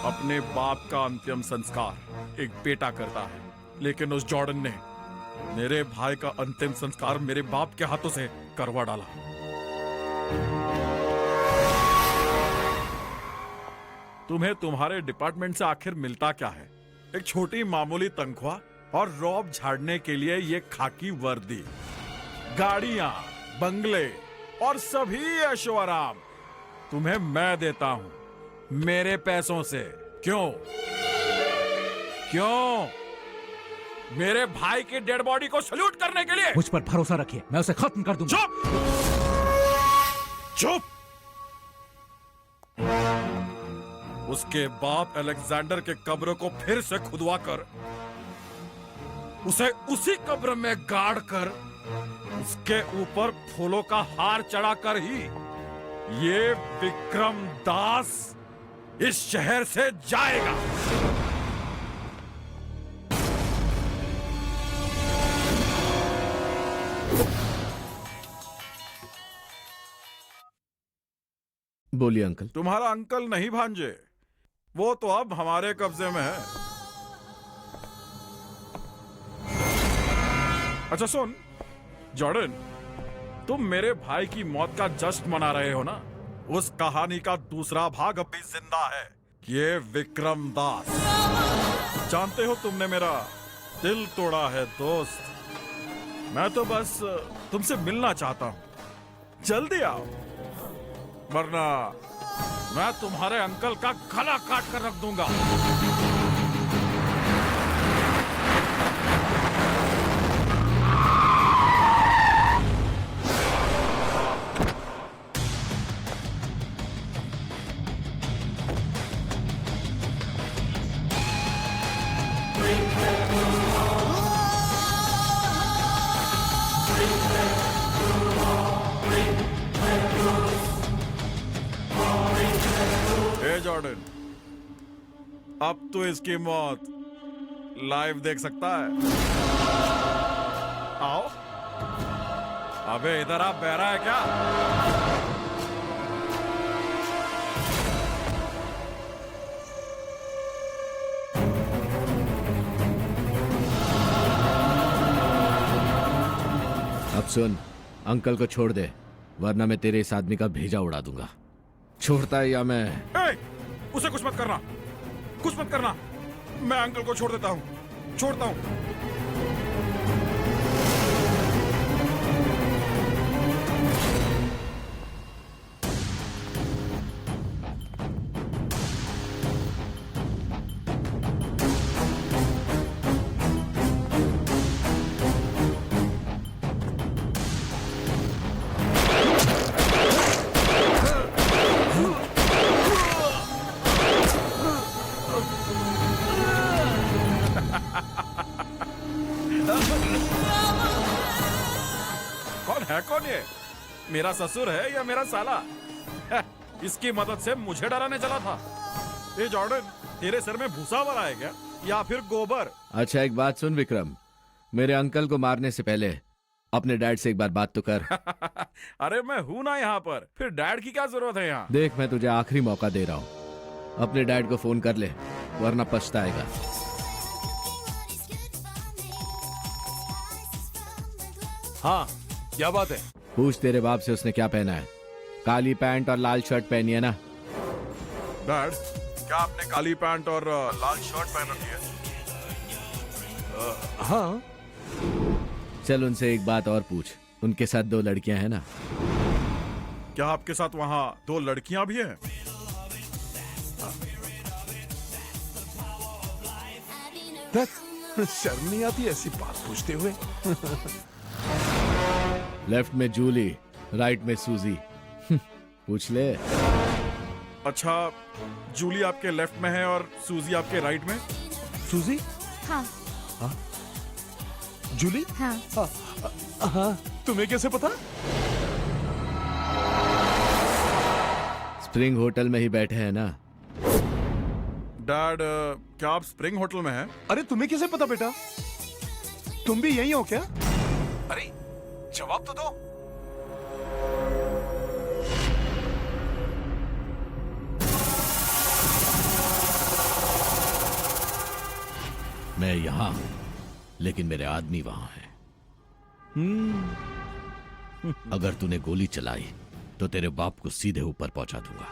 अपने बाप का अंतिम संस्कार एक बेटा करता है, लेकिन उस जॉर्डन ने मेरे भाई का अंतिम संस्कार मेरे बाप के हाथों से करवा डाला। तुम्हें तुम्हारे डिपार्टमेंट से आखिर मिलता क्या है? एक छोटी मामूली तनख्वाह और रौब झाड़ने के लिए ये खाकी वर्दी, गाड़ियां, बंगले और सभी ऐशो आराम तुम्हें मैं देता हूं मेरे पैसों से। क्यों? क्यों? मेरे भाई की डेड बॉडी को सल्यूट करने के लिए? मुझ पर भरोसा रखिए, मैं उसे खत्म कर दूंगा। चुप! चुप! उसके बाप अलेक्जेंडर के कब्र को फिर से खुदवा कर उसे उसी कब्र में गाड़ कर उसके ऊपर फूलों का हार चढ़ाकर ही ये विक्रम दास इस शहर से जाएगा। बोलिए अंकल। तुम्हारा अंकल नहीं भांजे, वो तो अब हमारे कब्जे में है। अच्छा सुन जॉर्डन, तुम मेरे भाई की मौत का जश्न मना रहे हो ना? उस कहानी का दूसरा भाग अभी जिंदा है, ये विक्रम दास। जानते हो तुमने मेरा दिल तोड़ा है दोस्त। मैं तो बस तुमसे मिलना चाहता हूं, जल्दी आओ, वरना मैं तुम्हारे अंकल का गला काट कर रख दूंगा। जॉर्डन, अब तो इसकी मौत लाइव देख सकता है। आओ, अबे इधर आप बहरा है क्या? अब सुन, अंकल को छोड़ दे, वरना मैं तेरे इस आदमी का भेजा उड़ा दूंगा। छोड़ता है या मैं? उसे कुछ मत करना, कुछ मत करना। मैं अंकल को छोड़ देता हूं, छोड़ता हूं। मेरा ससुर है या मेरा साला? इसकी मदद से मुझे डराने चला था। ए जॉर्डन, तेरे सर में भूसा भरा है क्या या फिर गोबर? अच्छा एक बात सुन विक्रम, मेरे अंकल को मारने से पहले अपने डैड से एक बार बात तो कर। अरे मैं हूं ना यहाँ पर, फिर डैड की क्या जरूरत है यहाँ? देख मैं तुझे आखिरी मौका दे रहा हूँ, अपने डैड को फोन कर ले वरना पछताएगा। हाँ, क्या बात है? पूछ तेरे बाप से उसने क्या पहना है। काली पैंट और लाल शर्ट पहनी है ना? डैड, क्या आपने काली पैंट और लाल शर्ट पहन रखी है? हाँ। चल उनसे एक बात और पूछ, उनके साथ 2 लड़कियां हैं ना? क्या आपके साथ वहाँ 2 लड़कियां भी हैं? शर्म नहीं आती ऐसी बात पूछते हुए? लेफ्ट में जूली, राइट में सूजी। पूछ ले। अच्छा, जूली आपके लेफ्ट में है और सूजी आपके राइट में? सूजी? हाँ। जूली? हाँ। हाँ। तुम्हें कैसे पता? स्प्रिंग होटल में ही बैठे हैं ना? डैड, क्या आप स्प्रिंग होटल में हैं? अरे तुम्हें कैसे पता बेटा? तुम भी यही हो क्या? अरे जवाब तो दो। मैं यहां हूं लेकिन मेरे आदमी वहां हैं। अगर तूने गोली चलाई तो तेरे बाप को सीधे ऊपर पहुंचा दूंगा।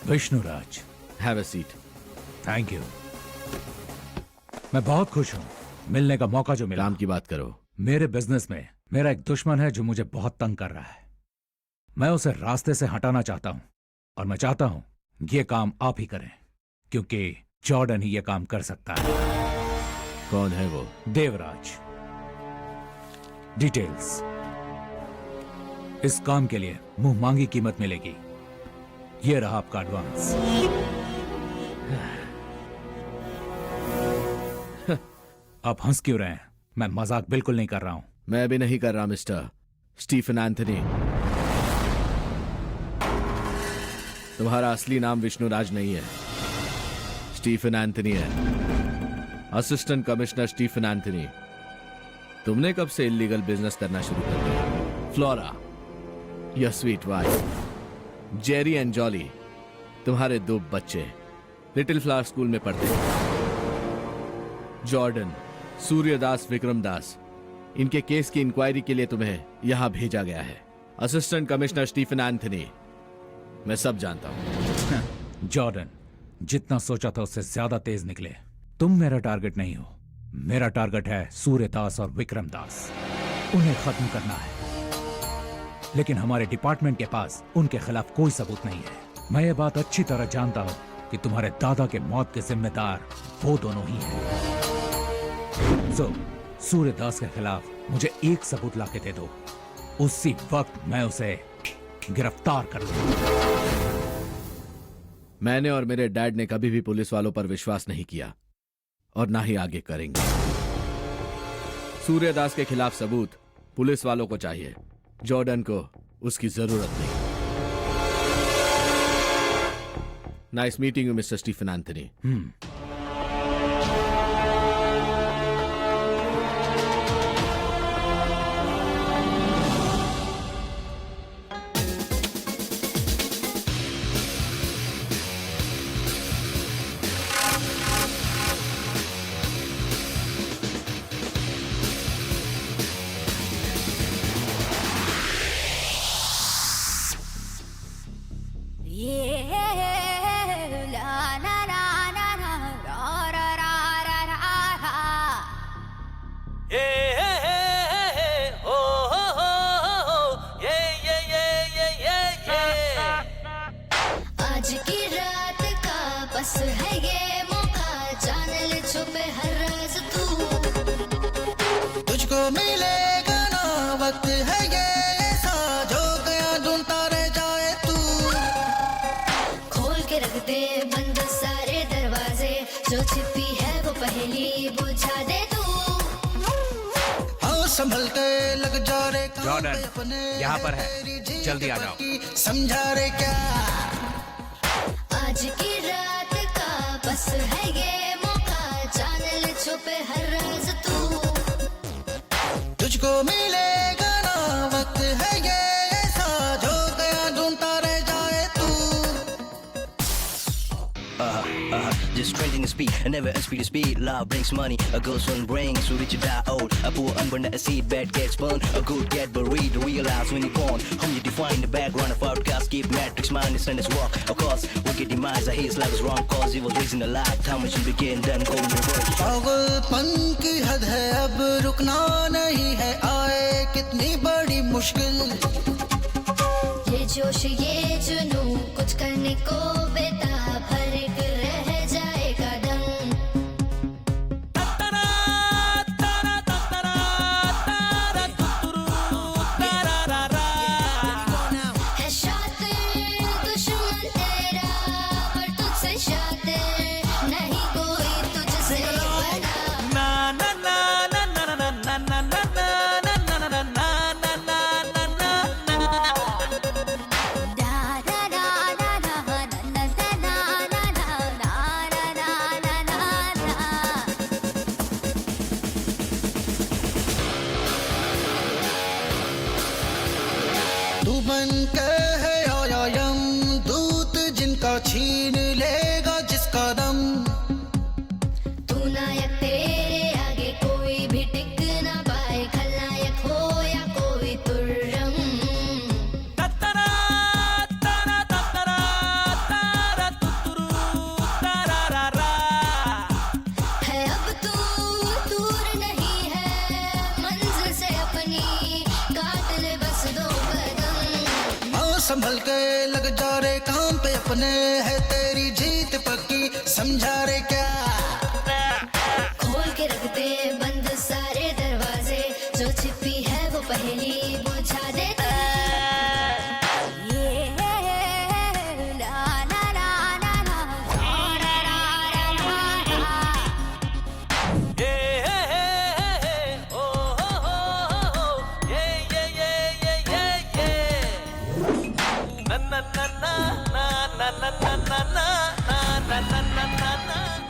Vishnuraj, have a seat. Thank you. मैं बहुत खुश हूं मिलने का मौका जो मिला। काम की बात करो। मेरे बिजनेस में मेरा एक दुश्मन है जो मुझे बहुत तंग कर रहा है। मैं उसे रास्ते से हटाना चाहता हूं और मैं चाहता हूं ये काम आप ही करें क्योंकि जॉर्डन ही ये काम कर सकता है। कौन है वो? देवराज। डिटेल्स, इस काम के लिए मुंह मांगी कीमत मिलेगी। ये रहा आपका एडवांस। आप हंस क्यों रहे हैं? मैं मजाक बिल्कुल नहीं कर रहा हूं। मैं भी नहीं कर रहा मिस्टर स्टीफन एंथनी। तुम्हारा असली नाम विष्णुराज नहीं है, स्टीफन एंथनी है। Assistant commissioner Stephen Anthony. तुमने कब से इलीगल बिजनेस करना शुरू कर दिया? Flora, your sweet wife, Jerry and Jolly, तुम्हारे 2 बच्चे लिटिल फ्लावर स्कूल में पढ़ते हैं। जॉर्डन, सूर्यदास, विक्रमदास, इनके केस की इंक्वायरी के लिए तुम्हें यहां भेजा गया है। असिस्टेंट कमिश्नर स्टीफन एंथनी, मैं सब जानता हूं। जॉर्डन, जितना सोचा था उससे ज्यादा तेज निकले। तुम मेरा टारगेट नहीं हो, मेरा टारगेट है सूर्यदास और विक्रम दास। उन्हें खत्म करना है, लेकिन हमारे डिपार्टमेंट के पास उनके खिलाफ कोई सबूत नहीं है। मैं ये बात अच्छी तरह जानता हूं कि तुम्हारे दादा के मौत के जिम्मेदार वो दोनों ही हैं। सूर्यदास के खिलाफ मुझे एक सबूत लाके दे दो, उसी वक्त मैं उसे गिरफ्तार कर लूंगा। मैंने और मेरे डैड ने कभी भी पुलिस वालों पर विश्वास नहीं किया और ना ही आगे करेंगे। सूर्यदास के खिलाफ सबूत पुलिस वालों को चाहिए, जॉर्डन को उसकी जरूरत नहीं। Nice meeting you mister Stephen Anthony. आज की रात का बस है ये मौका, जान ले छुपे हर राज तू। तुझको मिलेगा ना वक्त है ये ऐसा, जो गया ढूंढता रह जाए तू। खोल के रख दे बंद सारे दरवाजे, जो छिपी है वो पहेली बुझा दे तू। हाँ संभल के लग जा रे काम जॉर्डन, पे अपने, यहाँ पर है, तेरी जल्दी आ जाओ। समझा रे क्या आज की रात का बस है ये मौका, जान ले छुपे हर राज तू। तुझको मिलेगा ना वक्त है ये ऐसा, जो गया ढूंढता रह जाए तू। Just strengthening the speed, and never speed to speed. Love brings money, a good son brings, so rich you die old. A poor unborn a seed, bad gets burned, a good get buried. Realize when you're born, home you define the background of outcast, keep matrix minus and his walk. Of course, wicked demise, his life is wrong, cause he was raising a lifetime, which should begin, then go in reverse. पागलपन की हद है, अब रुकना नहीं है, आए कितनी बड़ी मुश्किल। ये जोश ये जुनू कुछ करने को बेताब, हर एक रह जाएगा दम। है शातिर दुश्मन तेरा, पर तुझसे शातिर नहीं कोई तुझसे बड़ा। तू बन के है आया यम दूत, जिनका छीन लेगा जिसका दम। तू नायक तेरे आगे कोई भी टिक ना पाए, खलनायक हो या कोई तुर्रम। है अब तू दूर नहीं है, मंजिल से अपनी काट ले बस दो कदम। हाँ संभल के लग जा रे काम पे अपने, है तेरी जीत पक्की, समझा रे क्या। खोल के रख दे बंद सारे दरवाजे, जो छिपी है वो पहेली बुझा दे तू।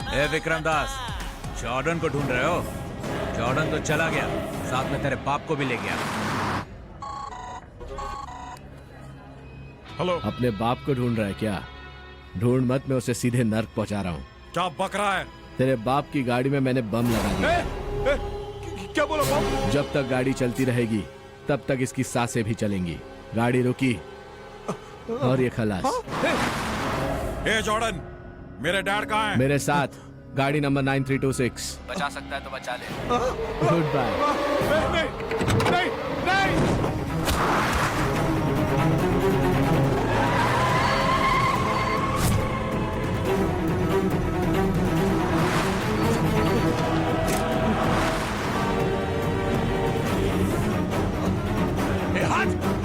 ए विक्रम दास, जॉर्डन को ढूंढ रहे हो? जॉर्डन तो चला गया, साथ में तेरे बाप को भी ले गया। हेलो, अपने बाप को ढूंढ रहा है क्या? ढूंढ मत, मैं उसे सीधे नर्क पहुंचा रहा हूँ। क्या बक रहा है? तेरे बाप की गाड़ी में मैंने बम लगा दिया। क्या बोला बम? जब तक गाड़ी चलती रहेगी तब तक इसकी सांसें भी चलेंगी। गाड़ी रुकी और ये खलास। ए जॉर्डन, मेरे डैड कहाँ हैं? मेरे साथ गाड़ी नंबर 9326। बचा सकता है तो बचा ले। Good bye. नहीं नहीं नहीं।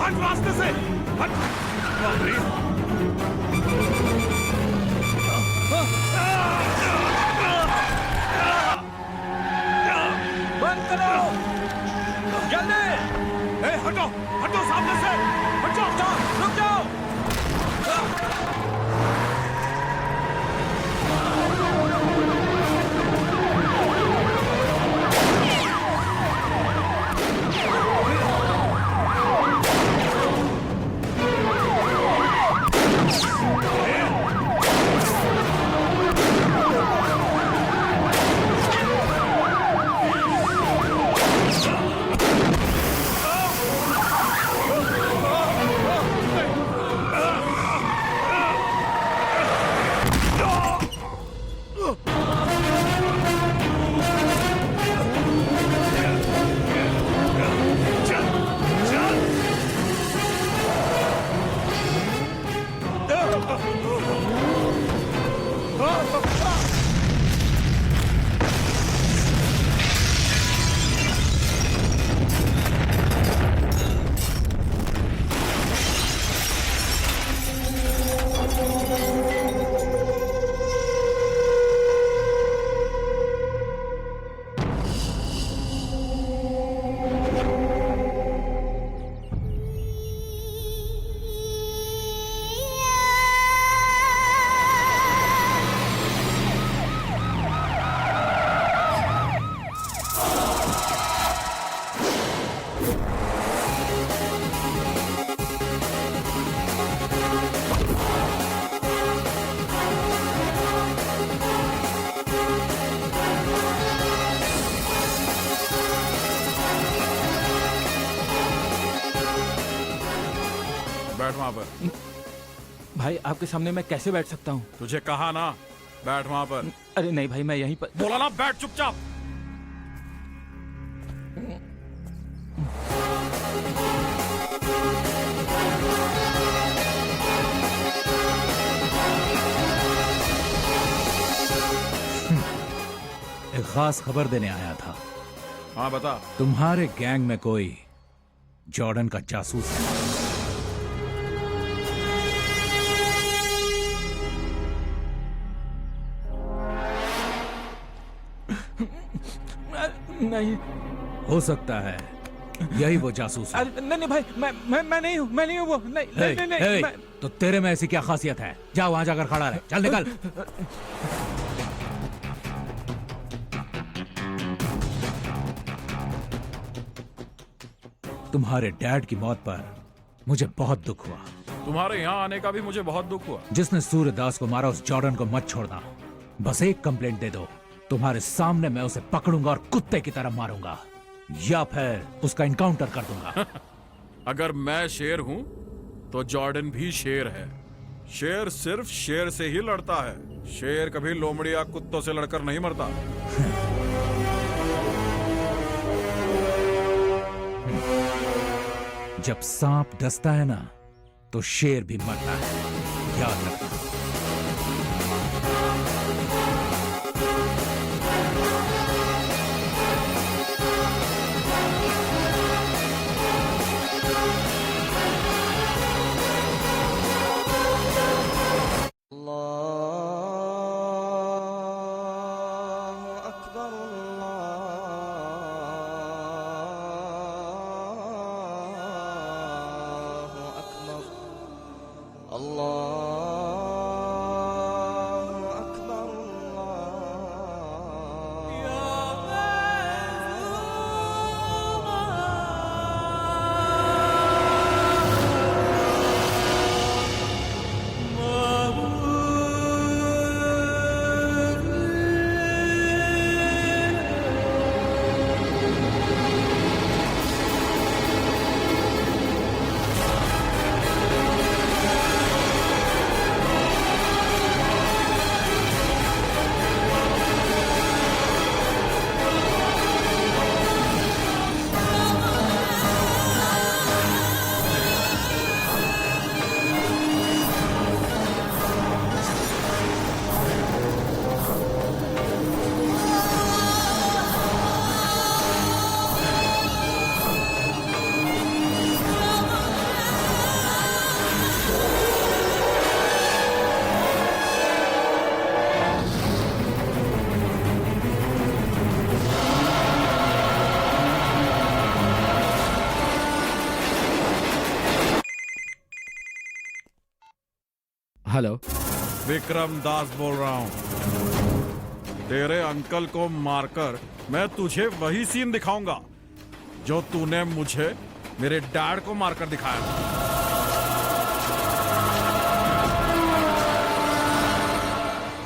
हट रास्ते से हट। बाप रे। बंद करो जल्दी। हटो हटो सामने से हट जाओ। रुक जाओ। बैठ वहां पर। भाई आपके सामने मैं कैसे बैठ सकता हूँ? तुझे कहा ना बैठ वहां पर। अरे नहीं भाई मैं यहीं पर। बोला ना बैठ चुपचाप। एक खास खबर देने आया था। हाँ बता। तुम्हारे गैंग में कोई जॉर्डन का जासूस है। नहीं हो सकता है यही वो जासूस है। नहीं नहीं भाई मैं नहीं हूँ वो नहीं हे, नहीं नहीं, हे, मैं... तो तेरे में ऐसी क्या खासियत है? जा वहां जाकर खड़ा रहे। चल निकल। तुम्हारे डैड की मौत पर मुझे बहुत दुख हुआ। तुम्हारे यहाँ आने का भी मुझे बहुत दुख हुआ। जिसने सूर्यदास को मारा उस जॉर्डन को मत छोड़ना। बस एक कंप्लेंट दे दो, तुम्हारे सामने मैं उसे पकड़ूंगा और कुत्ते की तरह मारूंगा, या फिर उसका इनकाउंटर कर दूंगा। अगर मैं शेर हूं तो जॉर्डन भी शेर है। शेर सिर्फ शेर से ही लड़ता है। शेर कभी लोमड़ी या कुत्तों से लड़कर नहीं मरता। जब सांप डसता है ना तो शेर भी मरता है, याद रखना। Allah hello. विक्रम दास बोल रहा हूँ। तेरे अंकल को मारकर मैं तुझे वही सीन दिखाऊंगा जो तूने मुझे मेरे डैड को मारकर दिखाया था।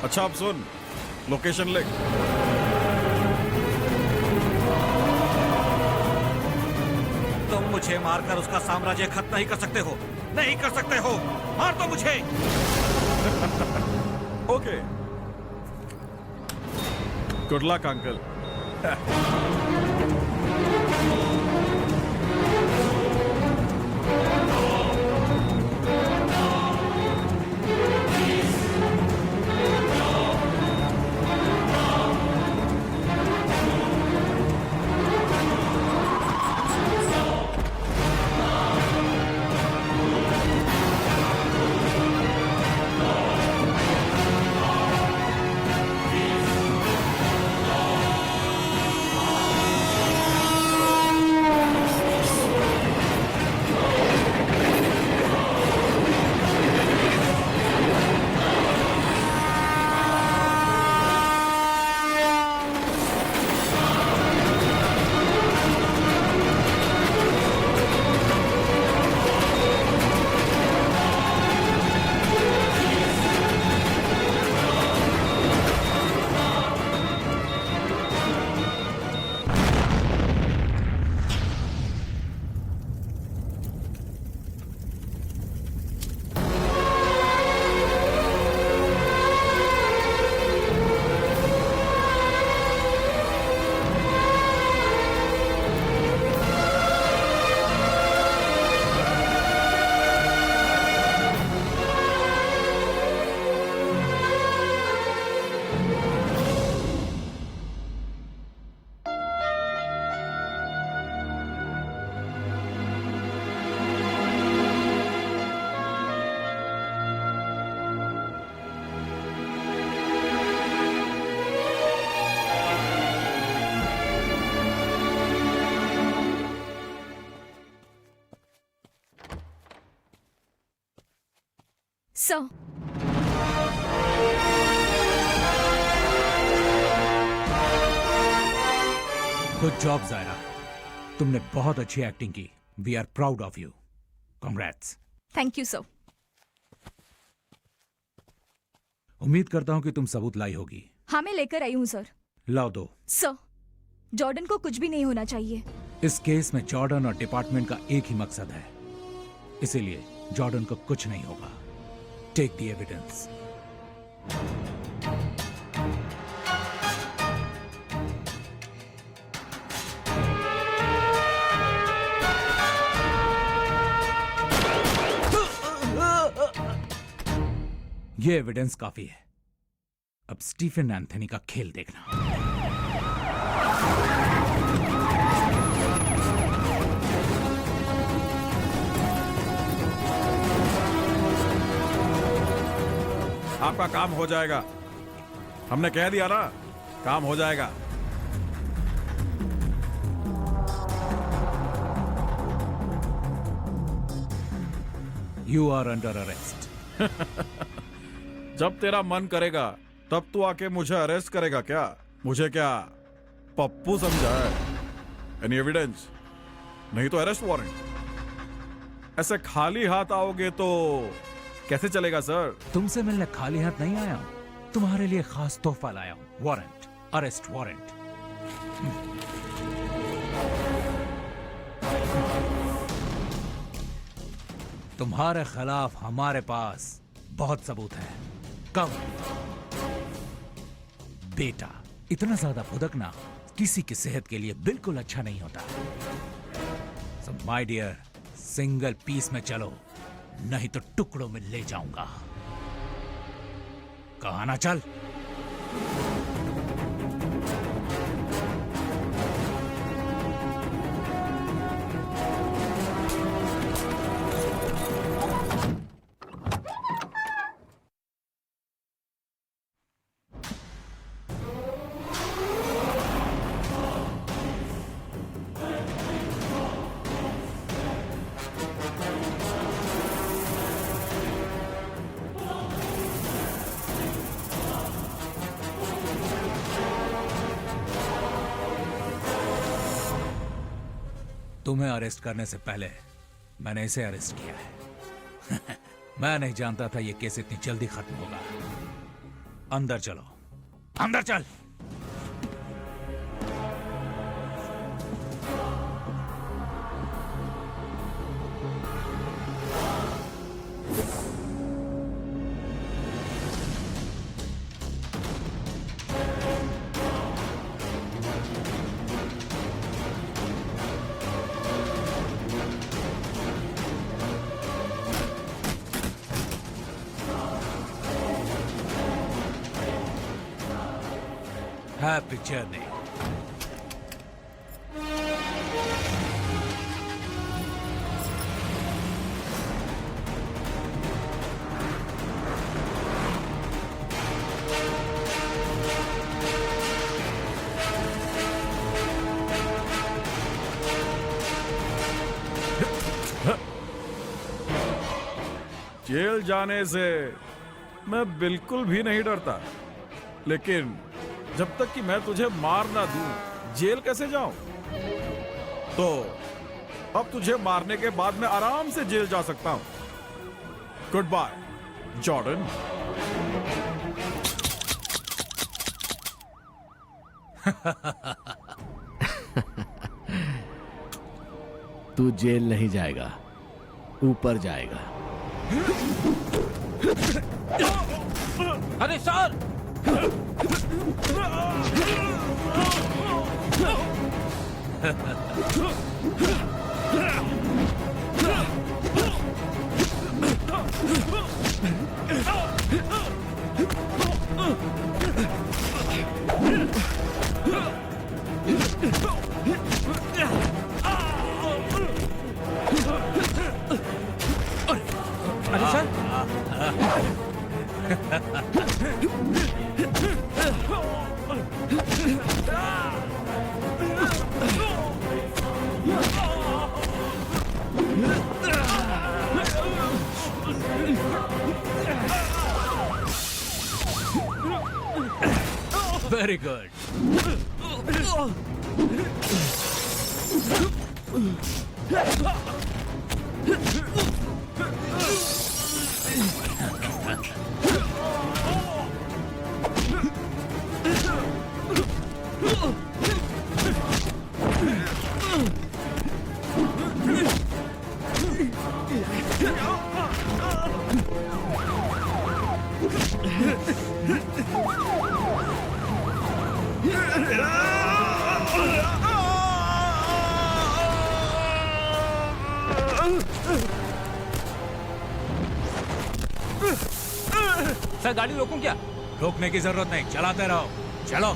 अच्छा अब सुन, लोकेशन लिख। तुम मुझे मारकर उसका साम्राज्य खत्म नहीं कर सकते हो, नहीं कर सकते हो। मार दो मुझे। Okay, good luck uncle. Sir, good job Zaira, तुमने बहुत अच्छी एक्टिंग की। We are proud of you. Congrats. Thank you sir. उम्मीद करता हूं कि तुम सबूत लाई होगी। हाँ, मैं लेकर आई हूँ सर। लाओ दो। सर, जॉर्डन को कुछ भी नहीं होना चाहिए। इस केस में जॉर्डन और डिपार्टमेंट का एक ही मकसद है, इसीलिए जॉर्डन को कुछ नहीं होगा। Take the evidence. ये एविडेंस काफी है। अब स्टीफन एंथनी का खेल देखना। आपका काम हो जाएगा। हमने कह दिया ना, काम हो जाएगा। You are under arrest. जब तेरा मन करेगा तब तू आके मुझे अरेस्ट करेगा क्या? मुझे क्या पप्पू समझा है? Any evidence? नहीं तो अरेस्ट वारंट। ऐसे खाली हाथ आओगे तो कैसे चलेगा सर? तुमसे मिलने खाली हाथ नहीं आया हूं, तुम्हारे लिए खास तोहफा लाया हूं। Warrant, arrest warrant. तुम्हारे खिलाफ हमारे पास बहुत सबूत है। कब? बेटा, इतना ज्यादा फुदकना किसी की सेहत के लिए बिल्कुल अच्छा नहीं होता। So my dear, single piece में चलो, नहीं तो टुकड़ों में ले जाऊंगा। कहा ना चल। तुम्हें अरेस्ट करने से पहले मैंने इसे अरेस्ट किया है। मैं नहीं जानता था ये केस इतनी जल्दी खत्म होगा। अंदर चलो, अंदर चल। Happy journey. जेल जाने से मैं बिल्कुल भी नहीं डरता, लेकिन जब तक कि मैं तुझे मार ना दूं, जेल कैसे जाऊं? तो अब तुझे मारने के बाद मैं आराम से जेल जा सकता हूं। Good bye, Jordan. तू जेल नहीं जाएगा, ऊपर जाएगा। अरे सर! अरे सर! Very good. सर गाड़ी रोकूं क्या? रोकने की जरूरत नहीं, चलाते रहो। चलो।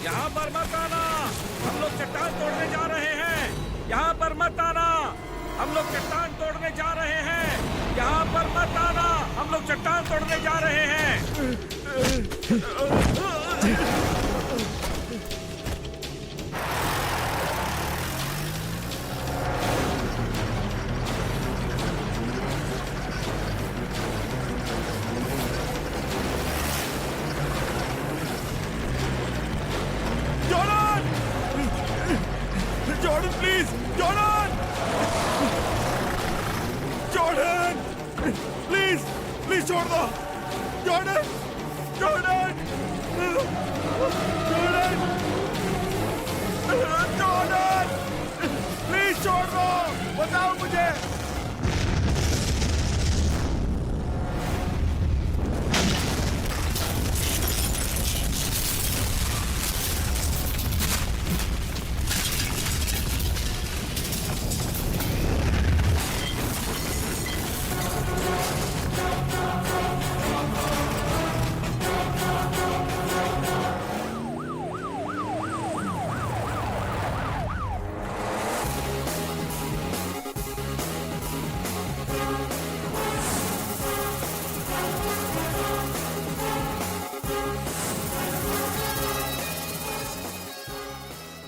यहाँ पर मत आना, हम लोग चट्टान तोड़ने जा रहे हैं। यहाँ पर मत आना, हम लोग चट्टान तोड़ने जा रहे हैं। यहाँ पर मत आना, हम लोग चट्टान तोड़ने जा रहे हैं। Jordan please, Jordan, Jordan please, please छोड़ दो, Jordan, Jordan, Jordan, Jordan please छोड़ दो, बताओ मुझे।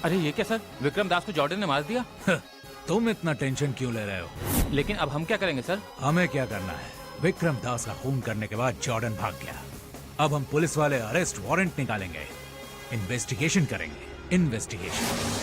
अरे ये क्या सर, विक्रम दास को जॉर्डन ने मार दिया। तुम इतना टेंशन क्यों ले रहे हो? लेकिन अब हम क्या करेंगे सर? हमें क्या करना है? विक्रम दास का खून करने के बाद जॉर्डन भाग गया। अब हम पुलिस वाले अरेस्ट वारंट निकालेंगे, इन्वेस्टिगेशन करेंगे। इन्वेस्टिगेशन